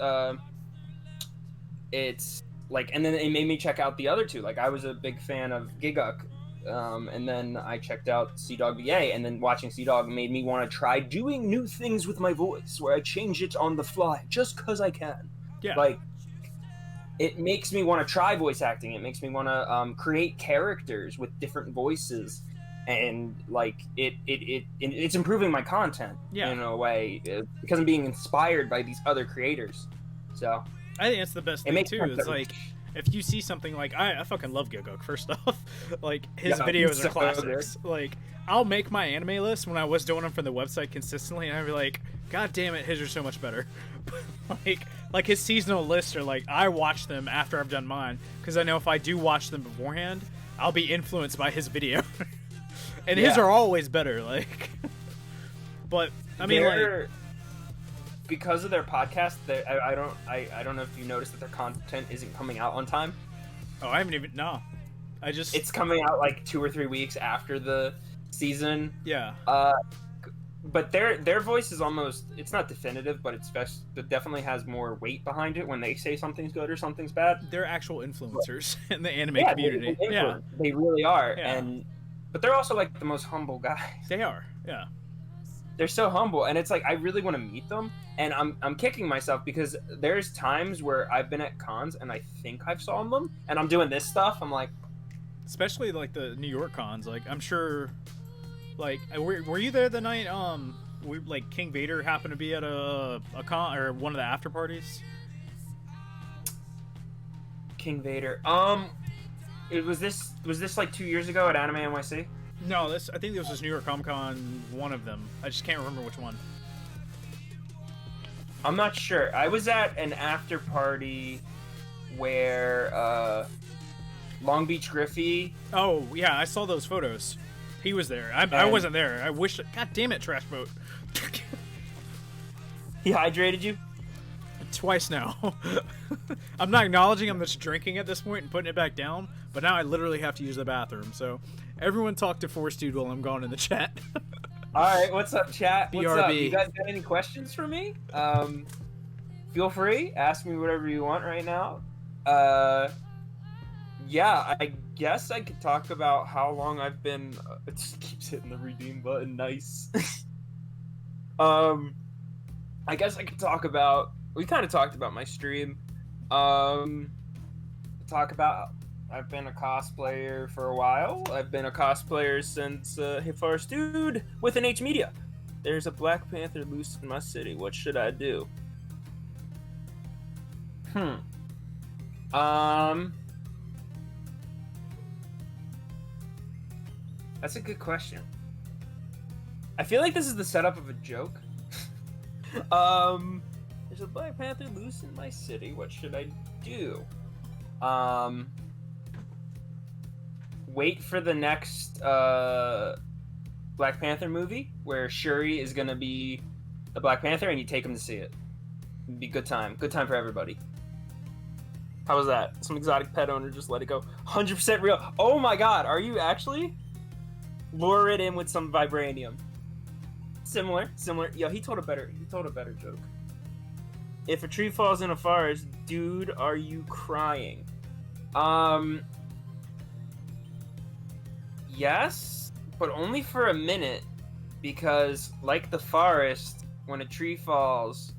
like, and then it made me check out the other two. Like, I was a big fan of Giguk, and then I checked out Sea-Dog VA, and then watching Sea-Dog made me want to try doing new things with my voice, where I change it on the fly just because I can. Yeah. Like, it makes me want to try voice acting. It makes me want to create characters with different voices, and like it's improving my content in a way because I'm being inspired by these other creators. So I think that's the best thing too. It's like if you see something like I fucking love Gigok. First off, like his Yeah, videos he's are so classics. Like I'll make my anime list when I was doing them from the website consistently, and I'd be like, God damn it, his are so much better. like his seasonal lists are like I watch them after I've done mine because I know if I do watch them beforehand, I'll be influenced by his video, and his are always better. Like, but I mean, like. Because of their podcast, I don't know if you noticed that their content isn't coming out on time. Oh, I haven't even It's coming out like 2 or 3 weeks after the season. Yeah. But their voice is almost, it's not definitive, but it definitely has more weight behind it when they say something's good or something's bad. They're actual influencers in the anime community. They really are. Yeah. But they're also like the most humble guys. They are. Yeah. They're so humble, and it's like I really want to meet them, and I'm kicking myself because there's times where I've been at cons and I think I've saw them, and I'm doing this stuff. I'm like, especially like the New York cons. Like I'm sure, like were you there the night like King Vader happened to be at a con or one of the after parties? King Vader. Was this like 2 years ago at Anime NYC? No, I think this was New York Comic Con, one of them. I just can't remember which one. I'm not sure. I was at an after party where Long Beach Griffey. Oh yeah, I saw those photos. He was there. I wasn't there. I wish. God damn it, Trash Boat. He hydrated you? Twice now. I'm not acknowledging I'm just drinking at this point and putting it back down, but now I literally have to use the bathroom. So everyone talk to Force Dude while I'm gone in the chat. All right, what's up, chat? What's up? BRB. You guys got any questions for me? Feel free. Ask me whatever you want right now. Yeah, I guess I could talk about how long I've been... it just keeps hitting the redeem button. Nice. I guess I could talk about... We kind of talked about my stream. Talk about... I've been a cosplayer for a while. I've been a cosplayer since Hey Forest Dude with an H Media. There's a Black Panther loose in my city. What should I do? That's a good question. I feel like this is the setup of a joke. There's a Black Panther loose in my city. What should I do? Wait for the next Black Panther movie where Shuri is gonna be the Black Panther, and you take them to see it. It'd be good time for everybody. How was that? Some exotic pet owner just let it go. 100% real. Oh my god, are you actually? Lure it in with some vibranium. Similar. Yo, he told a better joke. If a tree falls in a forest, dude, are you crying? Yes, but only for a minute, because like the forest, when a tree falls,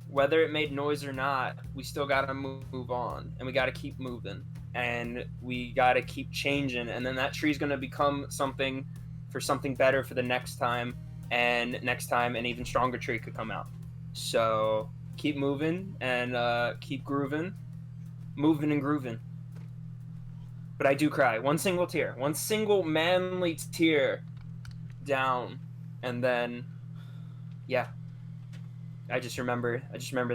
whether it made noise or not, we still gotta move on, and we gotta keep moving, and we gotta keep changing, and then that tree's gonna become something better for the next time, and next time an even stronger tree could come out. So keep moving and keep moving and grooving. But I do cry. One single tear. One single manly tear down. And then, yeah. I just remember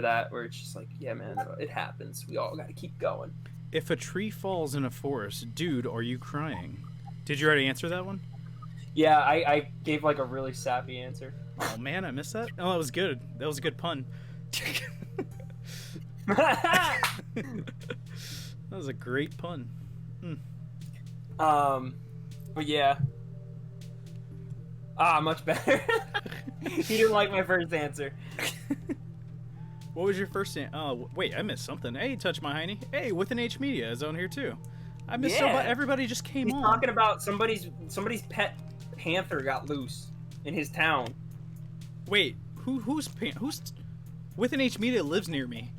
that where it's just like, yeah, man, it happens. We all gotta keep going. If a tree falls in a forest, dude, are you crying? Did you already answer that one? Yeah, I gave like a really sappy answer. Oh man, I missed that? Oh, that was good. That was a good pun. That was a great pun. But yeah. Much better. He didn't like my first answer. What was your first answer? Oh, wait, I missed something. Hey, Touch My Hiney. Hey, with an H Media is on here too. I missed everybody just came He's on. talking about somebody's pet panther got loose in his town. Who's with an H Media lives near me?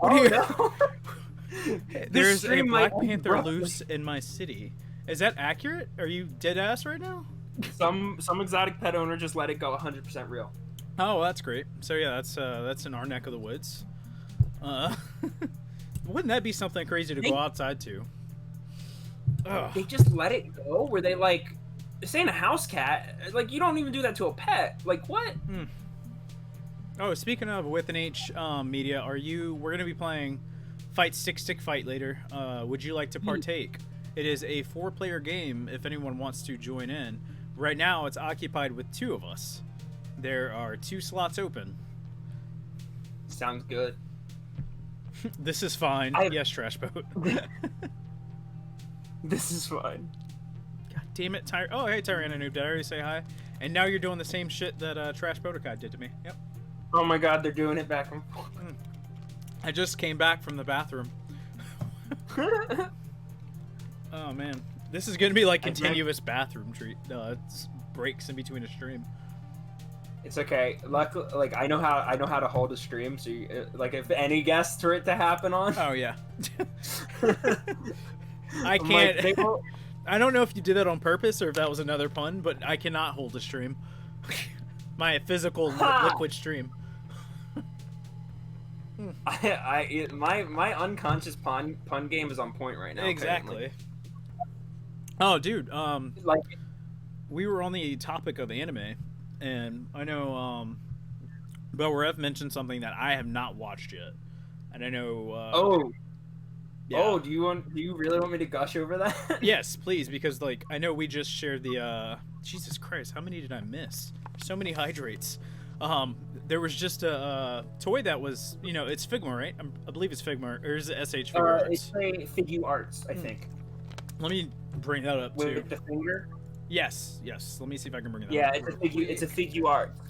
No. There's a Black Panther loose in my city. Is that accurate? Are you dead ass right now? Some exotic pet owner just let it go 100% real. Oh, that's great. So yeah, that's in our neck of the woods. Wouldn't that be something crazy to go outside to? Ugh. They just let it go? Where they like, this ain't a house cat. Like, you don't even do that to a pet. Like, what? Oh, speaking of with an H media, we're gonna be playing Fight Stick Fight later. Would you like to partake? It is a 4-player game if anyone wants to join in. Right now it's occupied with 2 of us. There are 2 slots open. Sounds good. This is fine. Yes, Trash Boat. This is fine. God damn it, Oh, hey, Tyrannonoob. Did I already say hi? And now you're doing the same shit that Trash Botakai did to me. Yep. Oh my god, they're doing it back and forth. I just came back from the bathroom. Oh man, this is gonna be like continuous bathroom breaks in between a stream. It's okay. Luckily, like I know how to hold a stream. So, like, if any guests for it to happen on. Oh yeah. I can't. I don't know if you did that on purpose or if that was another pun, but I cannot hold a stream. My physical liquid stream. My unconscious pun game is on point right now. Exactly. Apparently. Oh, dude. Like, we were on the topic of anime, and I know Belrev mentioned something that I have not watched yet, and I know. Yeah. Oh, do you really want me to gush over that? Yes, please, because like I know we just shared the Jesus Christ, how many did I miss? So many hydrates. There was just a toy that was, it's Figma, right? I believe it's Figma, or is it SH Figure Arts? It's Figure Arts, I think. Let me bring that up too. With the finger? Yes. Let me see if I can bring it up. Yeah, it's a Figure Arts.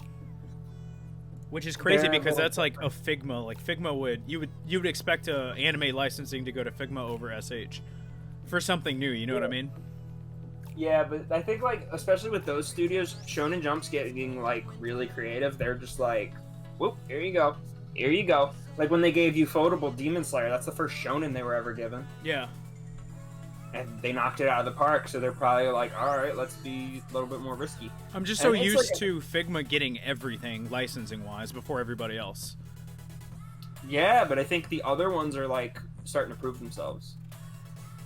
Which is crazy because that's like a Figma. Like Figma you would expect anime licensing to go to Figma over SH for something new. You know what I mean? Yeah, but I think like especially with those studios, Shonen Jump's getting like really creative. They're just like, whoop, here you go. Like when they gave you Ufotable Demon Slayer, that's the first Shonen they were ever given. Yeah. And they knocked it out of the park, so they're probably like, all right, let's be a little bit more risky. I'm just so used to Figma getting everything licensing-wise before everybody else. Yeah, but I think the other ones are like starting to prove themselves.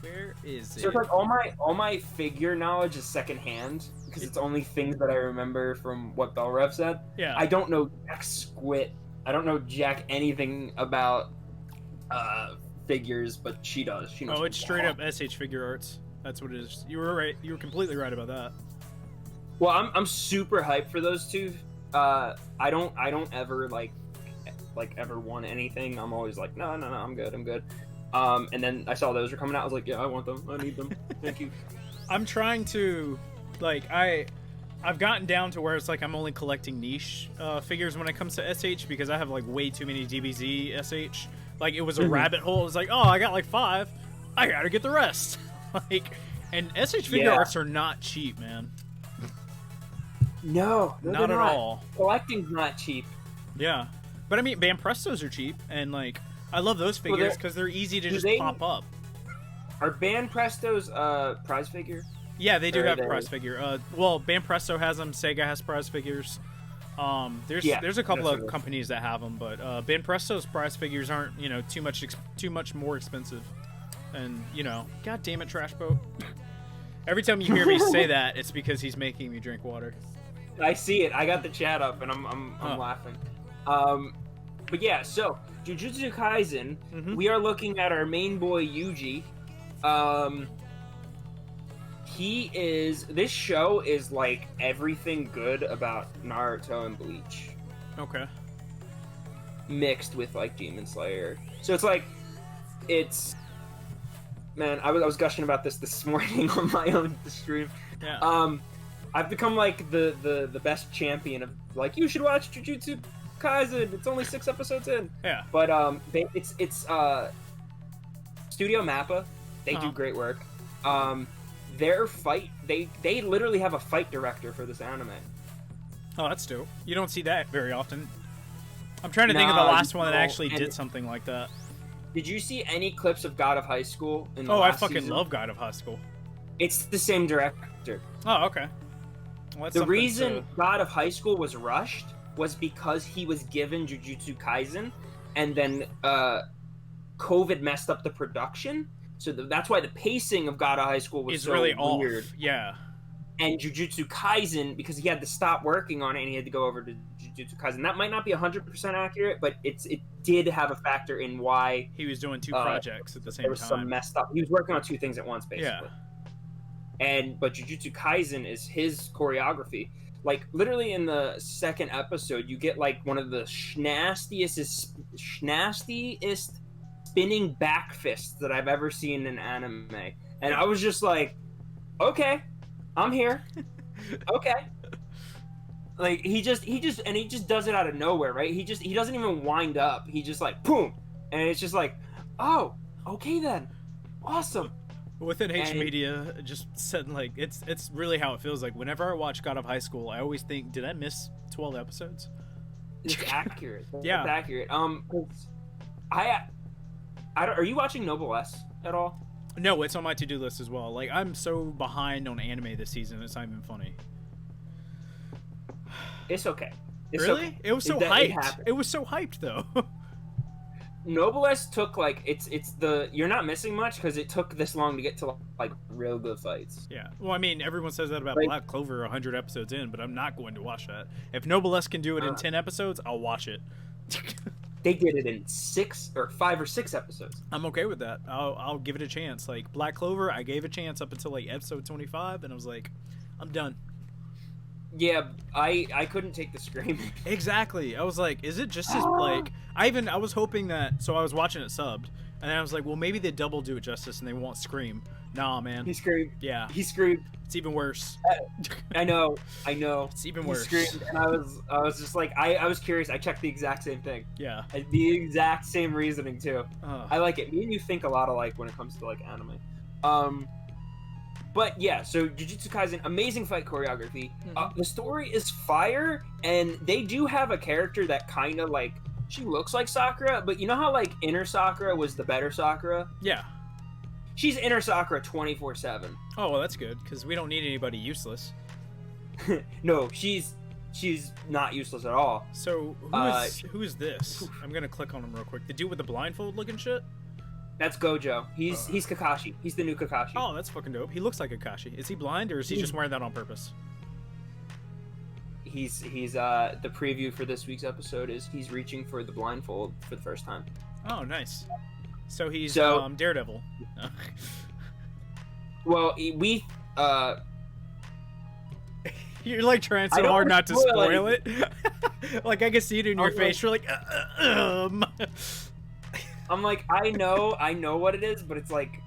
Where is it? So it's like all my figure knowledge is secondhand because it's only things that I remember from what Belrev said. Yeah. I don't know jack squit. I don't know jack anything about figures, but she does. She knows. Oh, it's straight up SH Figure Arts. That's what it is. You were right. You were completely right about that. Well, I'm super hyped for those 2. I don't ever like ever want anything. I'm always like, no, I'm good. And then I saw those were coming out. I was like, yeah, I want them. I need them. Thank you. I'm trying to, like, I've gotten down to where it's like I'm only collecting niche figures when it comes to SH because I have like way too many DBZ SH. Like it was a rabbit hole. It was like, oh, I got like 5. I gotta get the rest. Like, and SH Figure Arts are not cheap, man. No, not at all. Collecting's not cheap. Yeah, but I mean, Banprestos are cheap, and like I love those figures because they're easy to just pop up. Are Banprestos prize figure? Yeah, they do have prize figure. Well, Banpresto has them. Sega has prize figures. There's a couple of companies that have them, but Banpresto's prize figures aren't too much more expensive. And God damn it, Trash Boat. Every time you hear me say that, it's because he's making me drink water. I see it. I got the chat up, and I'm laughing. But yeah, so Jujutsu Kaisen, we are looking at our main boy Yuji. This show is like everything good about Naruto and Bleach. Okay. Mixed with like Demon Slayer. So it's like, man, I was gushing about this morning on my own stream. Yeah. I've become like the best champion of like, you should watch Jujutsu Kaisen. It's only 6 episodes in. Yeah. But it's Studio Mappa. They do great work. Their fight, they literally have a fight director for this anime. Oh, that's dope. You don't see that very often. I'm trying to think of the last one that actually did something like that. Did you see any clips of God of High School in the Oh, last I fucking season? love God of High School. It's the same director. Oh, okay. Well, the reason God of High School was rushed was because he was given Jujutsu Kaisen, and then COVID messed up the production. So that's why the pacing of God of High School was It's so really weird. off. Yeah. And Jujutsu Kaisen, because he had to stop working on it and he had to go over to Jujutsu Kaisen. That might not be 100% accurate, but it did have a factor in why He was doing 2 projects at the same there was time. some messed up. He was working on 2 things at once, basically. Yeah. But Jujutsu Kaisen is his choreography. Like, literally in the 2nd episode, you get, like, one of the schnastiest spinning back fists that I've ever seen in anime. And I was just like, okay, I'm here. Okay. Like, he just does it out of nowhere, right? He doesn't even wind up. He just, like, boom. And it's just like, oh, okay then. Awesome. Within H Media, just said, like, it's really how it feels. Like, whenever I watch God of High School, I always think, did I miss 12 episodes? It's accurate. Yeah. It's accurate. 'Cause are you watching Noblesse at all? No, it's on my to-do list as well. Like, I'm so behind on anime this season, it's not even funny. It's okay. It's Really? okay. It was so hyped. It was so hyped, though. Noblesse took, like, you're not missing much because it took this long to get to, like, real good fights. Yeah. Well, I mean, everyone says that about Like, Black Clover 100 episodes in, but I'm not going to watch that. If Noblesse can do it in 10 episodes, I'll watch it. They did it in 5 or 6 episodes. I'm okay with that. I'll give it a chance. Like, Black Clover, I gave a chance up until, like, episode 25, and I was like, I'm done. Yeah, I couldn't take the screaming. Exactly. I was like, is it just as, like... I was hoping that... So I was watching it subbed, and then I was like, well, maybe they double do it justice and they won't scream. Nah, man. He screamed. Yeah. He screamed. It's even worse. I know. It's even worse. He screamed, and I was just like, I was curious. I checked the exact same thing. Yeah. The exact same reasoning, too. I like it. Me and you think a lot alike when it comes to, like, anime. But yeah, so Jujutsu Kaisen, amazing fight choreography. The story is fire, and they do have a character that kind of, like, she looks like Sakura, but you know how, like, inner Sakura was the better Sakura? Yeah. She's inner Sakura 24/7. Oh, well, that's good, because we don't need anybody useless. No, she's not useless at all. So, who is this? I'm going to click on him real quick. The dude with the blindfold looking shit? That's Gojo. He's Kakashi. He's the new Kakashi. Oh, that's fucking dope. He looks like Kakashi. Is he blind, or is he just wearing that on purpose? He's the preview for this week's episode is he's reaching for the blindfold for the first time. Oh, nice. So he's Daredevil. Well, You're like trying so hard not to spoil it. Like, I can see it in your face. You're like, I'm like, I know what it is, but it's like,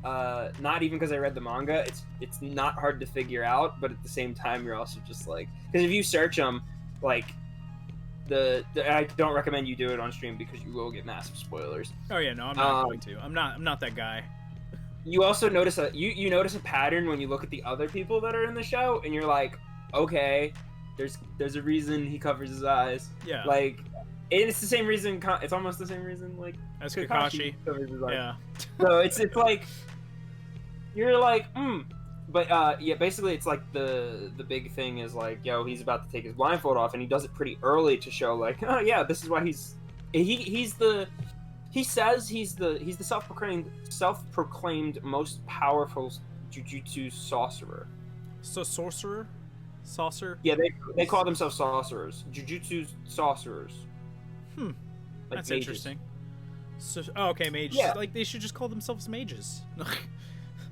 not even because I read the manga. It's not hard to figure out, but at the same time, you're also just like, because if you search them, like, I don't recommend you do it on stream because you will get massive spoilers. Oh yeah, no, I'm not going to. I'm not that guy. You also notice you notice a pattern when you look at the other people that are in the show, and you're like, okay, there's a reason he covers his eyes. Yeah. Like, it's the same reason. It's almost the same reason, like, as Kakashi covers his eyes. Yeah. So it's like, you're like, But yeah, basically it's like the big thing is like, yo, he's about to take his blindfold off, and he does it pretty early to show like, oh yeah, this is why he says he's the self-proclaimed most powerful jujutsu sorcerer. So sorcerer? Saucer? Yeah, they call themselves sorcerers. Jujutsu sorcerers. Like, that's mages. interesting. So, okay, mages. Yeah. Like, they should just call themselves mages.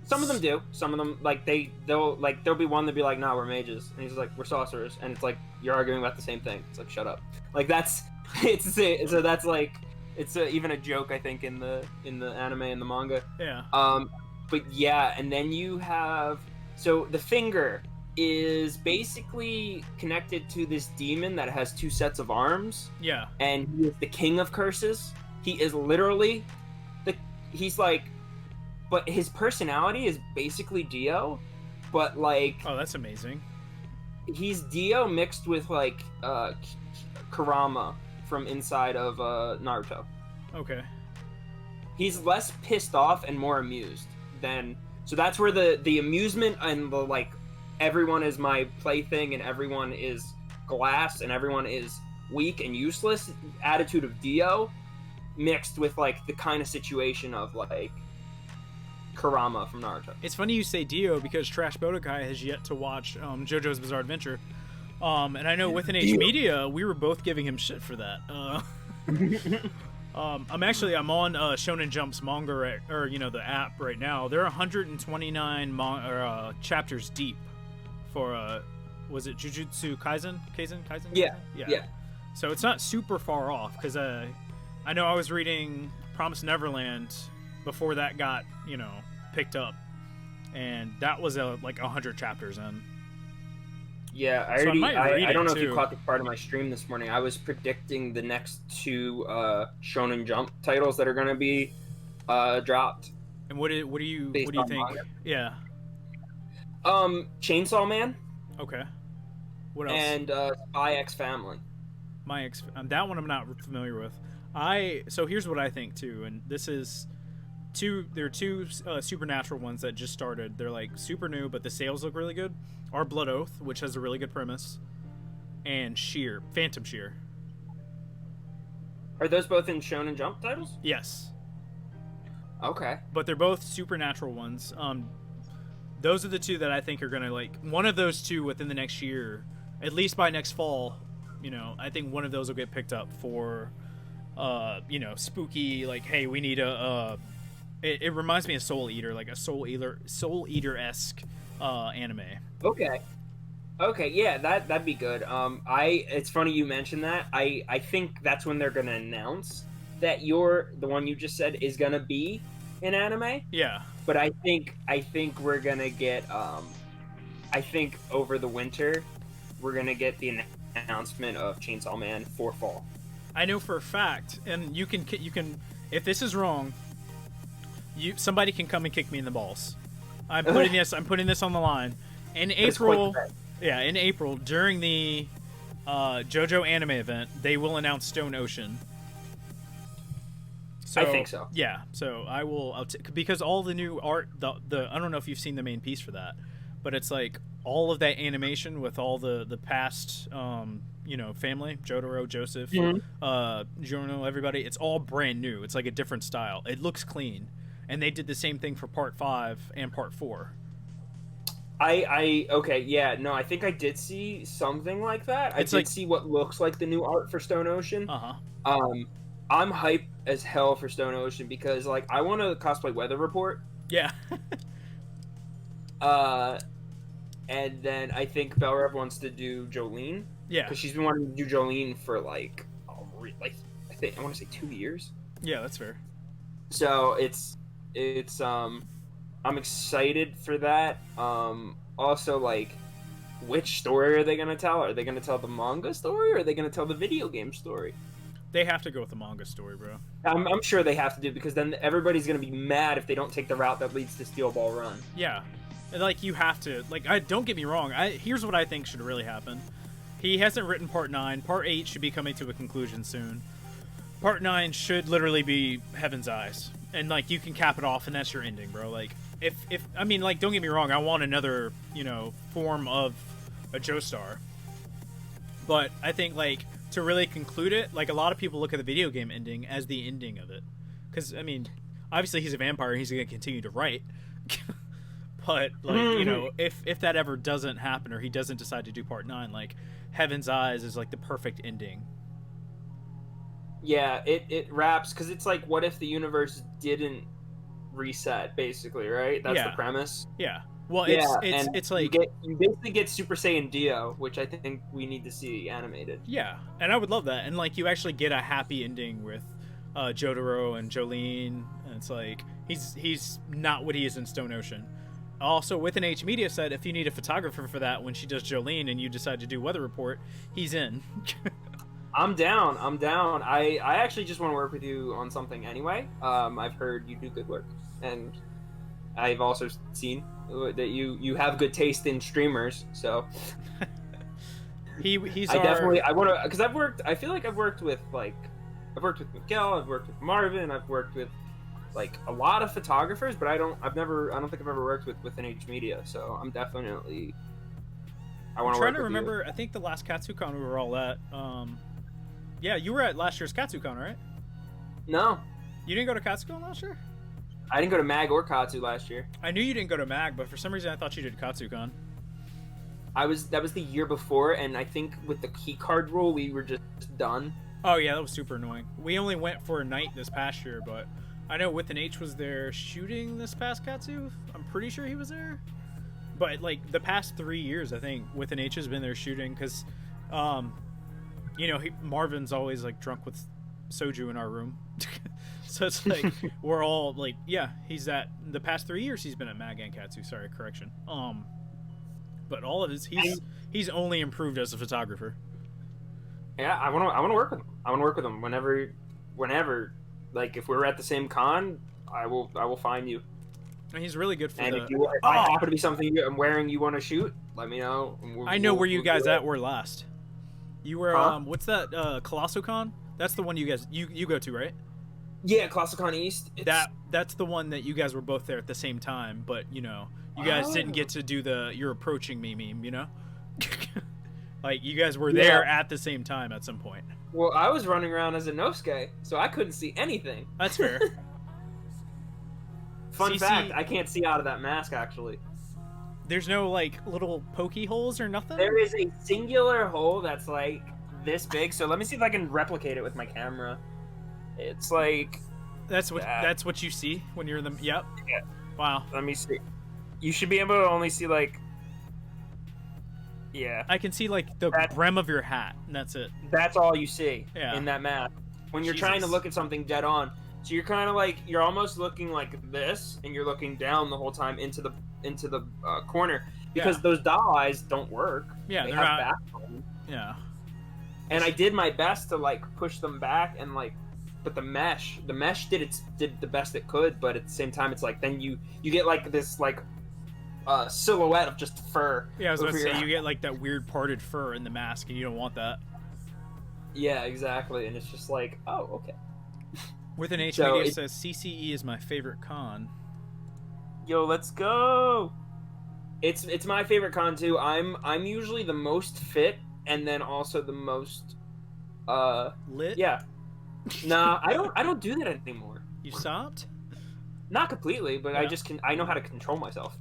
Some of them do. Some of them, like, there'll be one that'll be like, nah, we're mages. And he's like, we're sorcerers. And it's like, you're arguing about the same thing. It's like, shut up. Like, so that's like, it's even a joke, I think, in the anime and the manga. Yeah. But yeah, and then you have, so the finger is basically connected to this demon that has 2 sets of arms. Yeah. And he is the king of curses. He is literally he's like, but his personality is basically Dio, but like, oh, that's amazing. He's Dio mixed with like Kurama from inside of Naruto. Okay. He's less pissed off and more amused than, so that's where the amusement and the like, everyone is my plaything and everyone is glass and everyone is weak and useless attitude of Dio mixed with like the kind of situation of like Kurama from Naruto. It's funny you say Dio because Trash Bodokai has yet to watch JoJo's Bizarre Adventure. And I know with an H Media, we were both giving him shit for that. I'm on Shonen Jump's manga, or the app right now. They're 129 chapters deep for was it Jujutsu Kaisen? Kaisen? Yeah. So it's not super far off because I know I was reading Promised Neverland before that got picked up, and that was like 100 chapters in. Yeah, I don't know if you caught the part of my stream this morning. I was predicting the next 2 Shonen Jump titles that are going to be dropped. And what do you think? Manga. Yeah. Chainsaw Man. Okay. What else? And Spy X Family. That one I'm not familiar with. So here's what I think too, and this is there are 2 supernatural ones that just started. They're like super new, but the sales look really good. Our Blood Oath, which has a really good premise, and Phantom Shear. Are those both in Shonen Jump titles? Yes. Okay. But they're both supernatural ones. Those are the 2 that I think are gonna one of those 2 within the next year, at least by next fall. I think one of those will get picked up for, spooky. Like, hey, we need a. It reminds me of Soul Eater, like a Soul Eater-esque anime. Okay, yeah, that'd be good. It's funny you mentioned that. I think that's when they're gonna announce that the one you just said is gonna be an anime. Yeah. But I think we're gonna get I think over the winter we're gonna get the announcement of Chainsaw Man for fall. I know for a fact, and you can if this is wrong, somebody can come and kick me in the balls. I'm putting this on the line. In April, during the JoJo anime event, they will announce Stone Ocean. So, I think so. Yeah, so because all the new art, the I don't know if you've seen the main piece for that, but it's like all of that animation with all the past family, Jotaro, Joseph, Giorno, everybody, it's all brand new. It's like a different style. It looks clean. And they did the same thing for Part 5 and Part 4. I think I did see something like that. I did see what looks like the new art for Stone Ocean. I'm hyped as hell for Stone Ocean because like I want to cosplay Weather Report. Yeah. And then I think Belrev wants to do Jolene. Yeah. Because she's been wanting to do Jolene for I want to say 2 years. Yeah, that's fair. So it's I'm excited for that. Also, like, which story are they gonna tell? Are they gonna tell the manga story, or are they gonna tell the video game story? They have to go with the manga story, bro. I'm sure they have to do, because then everybody's gonna be mad if they don't take the route that leads to Steel Ball Run. Yeah, like you have to. Like, don't get me wrong. Here's what I think should really happen. He hasn't written Part 9. Part 8 should be coming to a conclusion soon. Part 9 should literally be Heaven's Eyes. And, like, you can cap it off, and that's your ending, bro. Like, I mean, like, don't get me wrong, I want another, form of a Joestar. But I think, like, to really conclude it, like, a lot of people look at the video game ending as the ending of it. Because, I mean, obviously he's a vampire, and he's going to continue to write. But, like, if that ever doesn't happen, or he doesn't decide to do Part 9, like, Heaven's Eyes is, like, the perfect ending. Yeah, it wraps, because it's like, what if the universe didn't reset, basically, right? That's the premise. Yeah. Well, it's like... You basically get Super Saiyan Dio, which I think we need to see animated. Yeah, and I would love that. And, like, you actually get a happy ending with Jotaro and Jolene, and it's like, he's not what he is in Stone Ocean. Also, with an H Media said, if you need a photographer for that when she does Jolene and you decide to do Weather Report, he's in. I'm down. I actually just want to work with you on something anyway. I've heard you do good work, and I've also seen that you have good taste in streamers. So I want to, because I feel like I've worked with Miguel, I've worked with Marvin, I've worked with like a lot of photographers, but I don't think I've ever worked with an H Media. So I'm definitely. I'm trying to remember. I think the last KatsuCon we were all at. Yeah, you were at last year's KatsuCon, right? No, You didn't go to Katsucon last year? I didn't go to Mag or Katsu last year. I knew you didn't go to Mag, but for some reason I thought you did Katsucon. That was the year before, and I think with the key card rule, we were just done. Oh yeah, that was super annoying. We only went for a night this past year, but I know With an H was there shooting this past Katsu. I'm pretty sure he was there. But like the past 3 years, I think With an H has been there shooting because, you know, Marvin's always like drunk with soju in our room. So it's like we're all like, yeah, he's at the past 3 years he's been at Mag and Katsu. Sorry, correction. But all of his he's only improved as a photographer. Yeah, I want to work with him. I want to work with him whenever. Like if we're at the same con, I will find you. And he's really good for and the... if I happen to be something I'm wearing you want to shoot, let me know. I know where you guys were last. You were Huh? what's that? ColossoCon? That's the one you guys you go to, right? Yeah, ColossoCon East. That's the one that you guys were both there at the same time, but you know, you guys didn't get to do the "you're approaching me" meme, you know? Like you guys were there at the same time at some point. Well, I was running around as a Nosuke, so I couldn't see anything. That's fair. Fun CC fact, I can't see out of that mask actually. There's no like little pokey holes or nothing? There is a singular hole that's like this big, so let me see if I can replicate it with my camera. It's like That's what you see when you're in the Yep. Yeah. Wow. Let me see. You should be able to only see like I can see like the brim of your hat, and that's it. That's all you see Yeah. in that mask. When you're trying to look at something dead on. So you're kind of like you're almost looking like this, and you're looking down the whole time into the corner because those doll eyes don't work. Yeah, they they're have not. back on them. Yeah. And I did my best to like push them back and like, but the mesh did the best it could, but at the same time it's like then you get like this like silhouette of just fur. Yeah, I was about to say your- you get like that weird parted fur in the mask, and you don't want that. Yeah, exactly, and it's just like, oh, okay. With an H So media says CCE is my favorite con. Yo, let's go. It's my favorite con too. I'm usually the most fit and then also the most lit. Yeah. Nah, I don't do that anymore. You stopped? Not completely, but Yeah. I know how to control myself.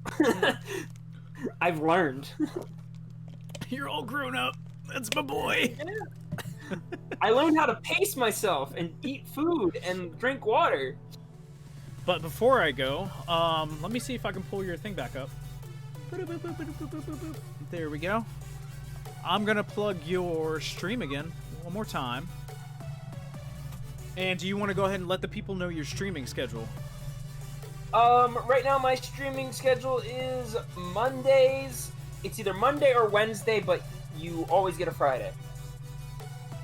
I've learned. You're all grown up. That's my boy. I learned how to pace myself and eat food and drink water. But before I go, let me see if I can pull your thing back up. There we go. I'm gonna plug your stream again one more time. And do you want to go ahead and let the people know your streaming schedule? Right now my streaming schedule is Mondays. It's either Monday or Wednesday, but you always get a Friday.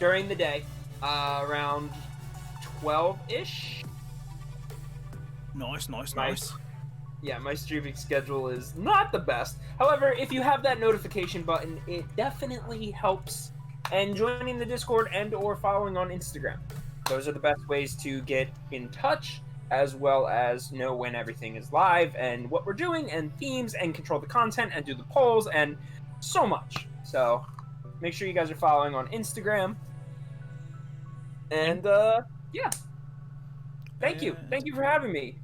During the day, around 12-ish. Nice. Yeah, my streaming schedule is not the best. However, if you have that notification button, it definitely helps. And joining the Discord and or following on Instagram. Those are the best ways to get in touch, as well as know when everything is live and what we're doing and themes and control the content and do the polls and so much. So make sure you guys are following on Instagram. And yeah. Thank you for having me.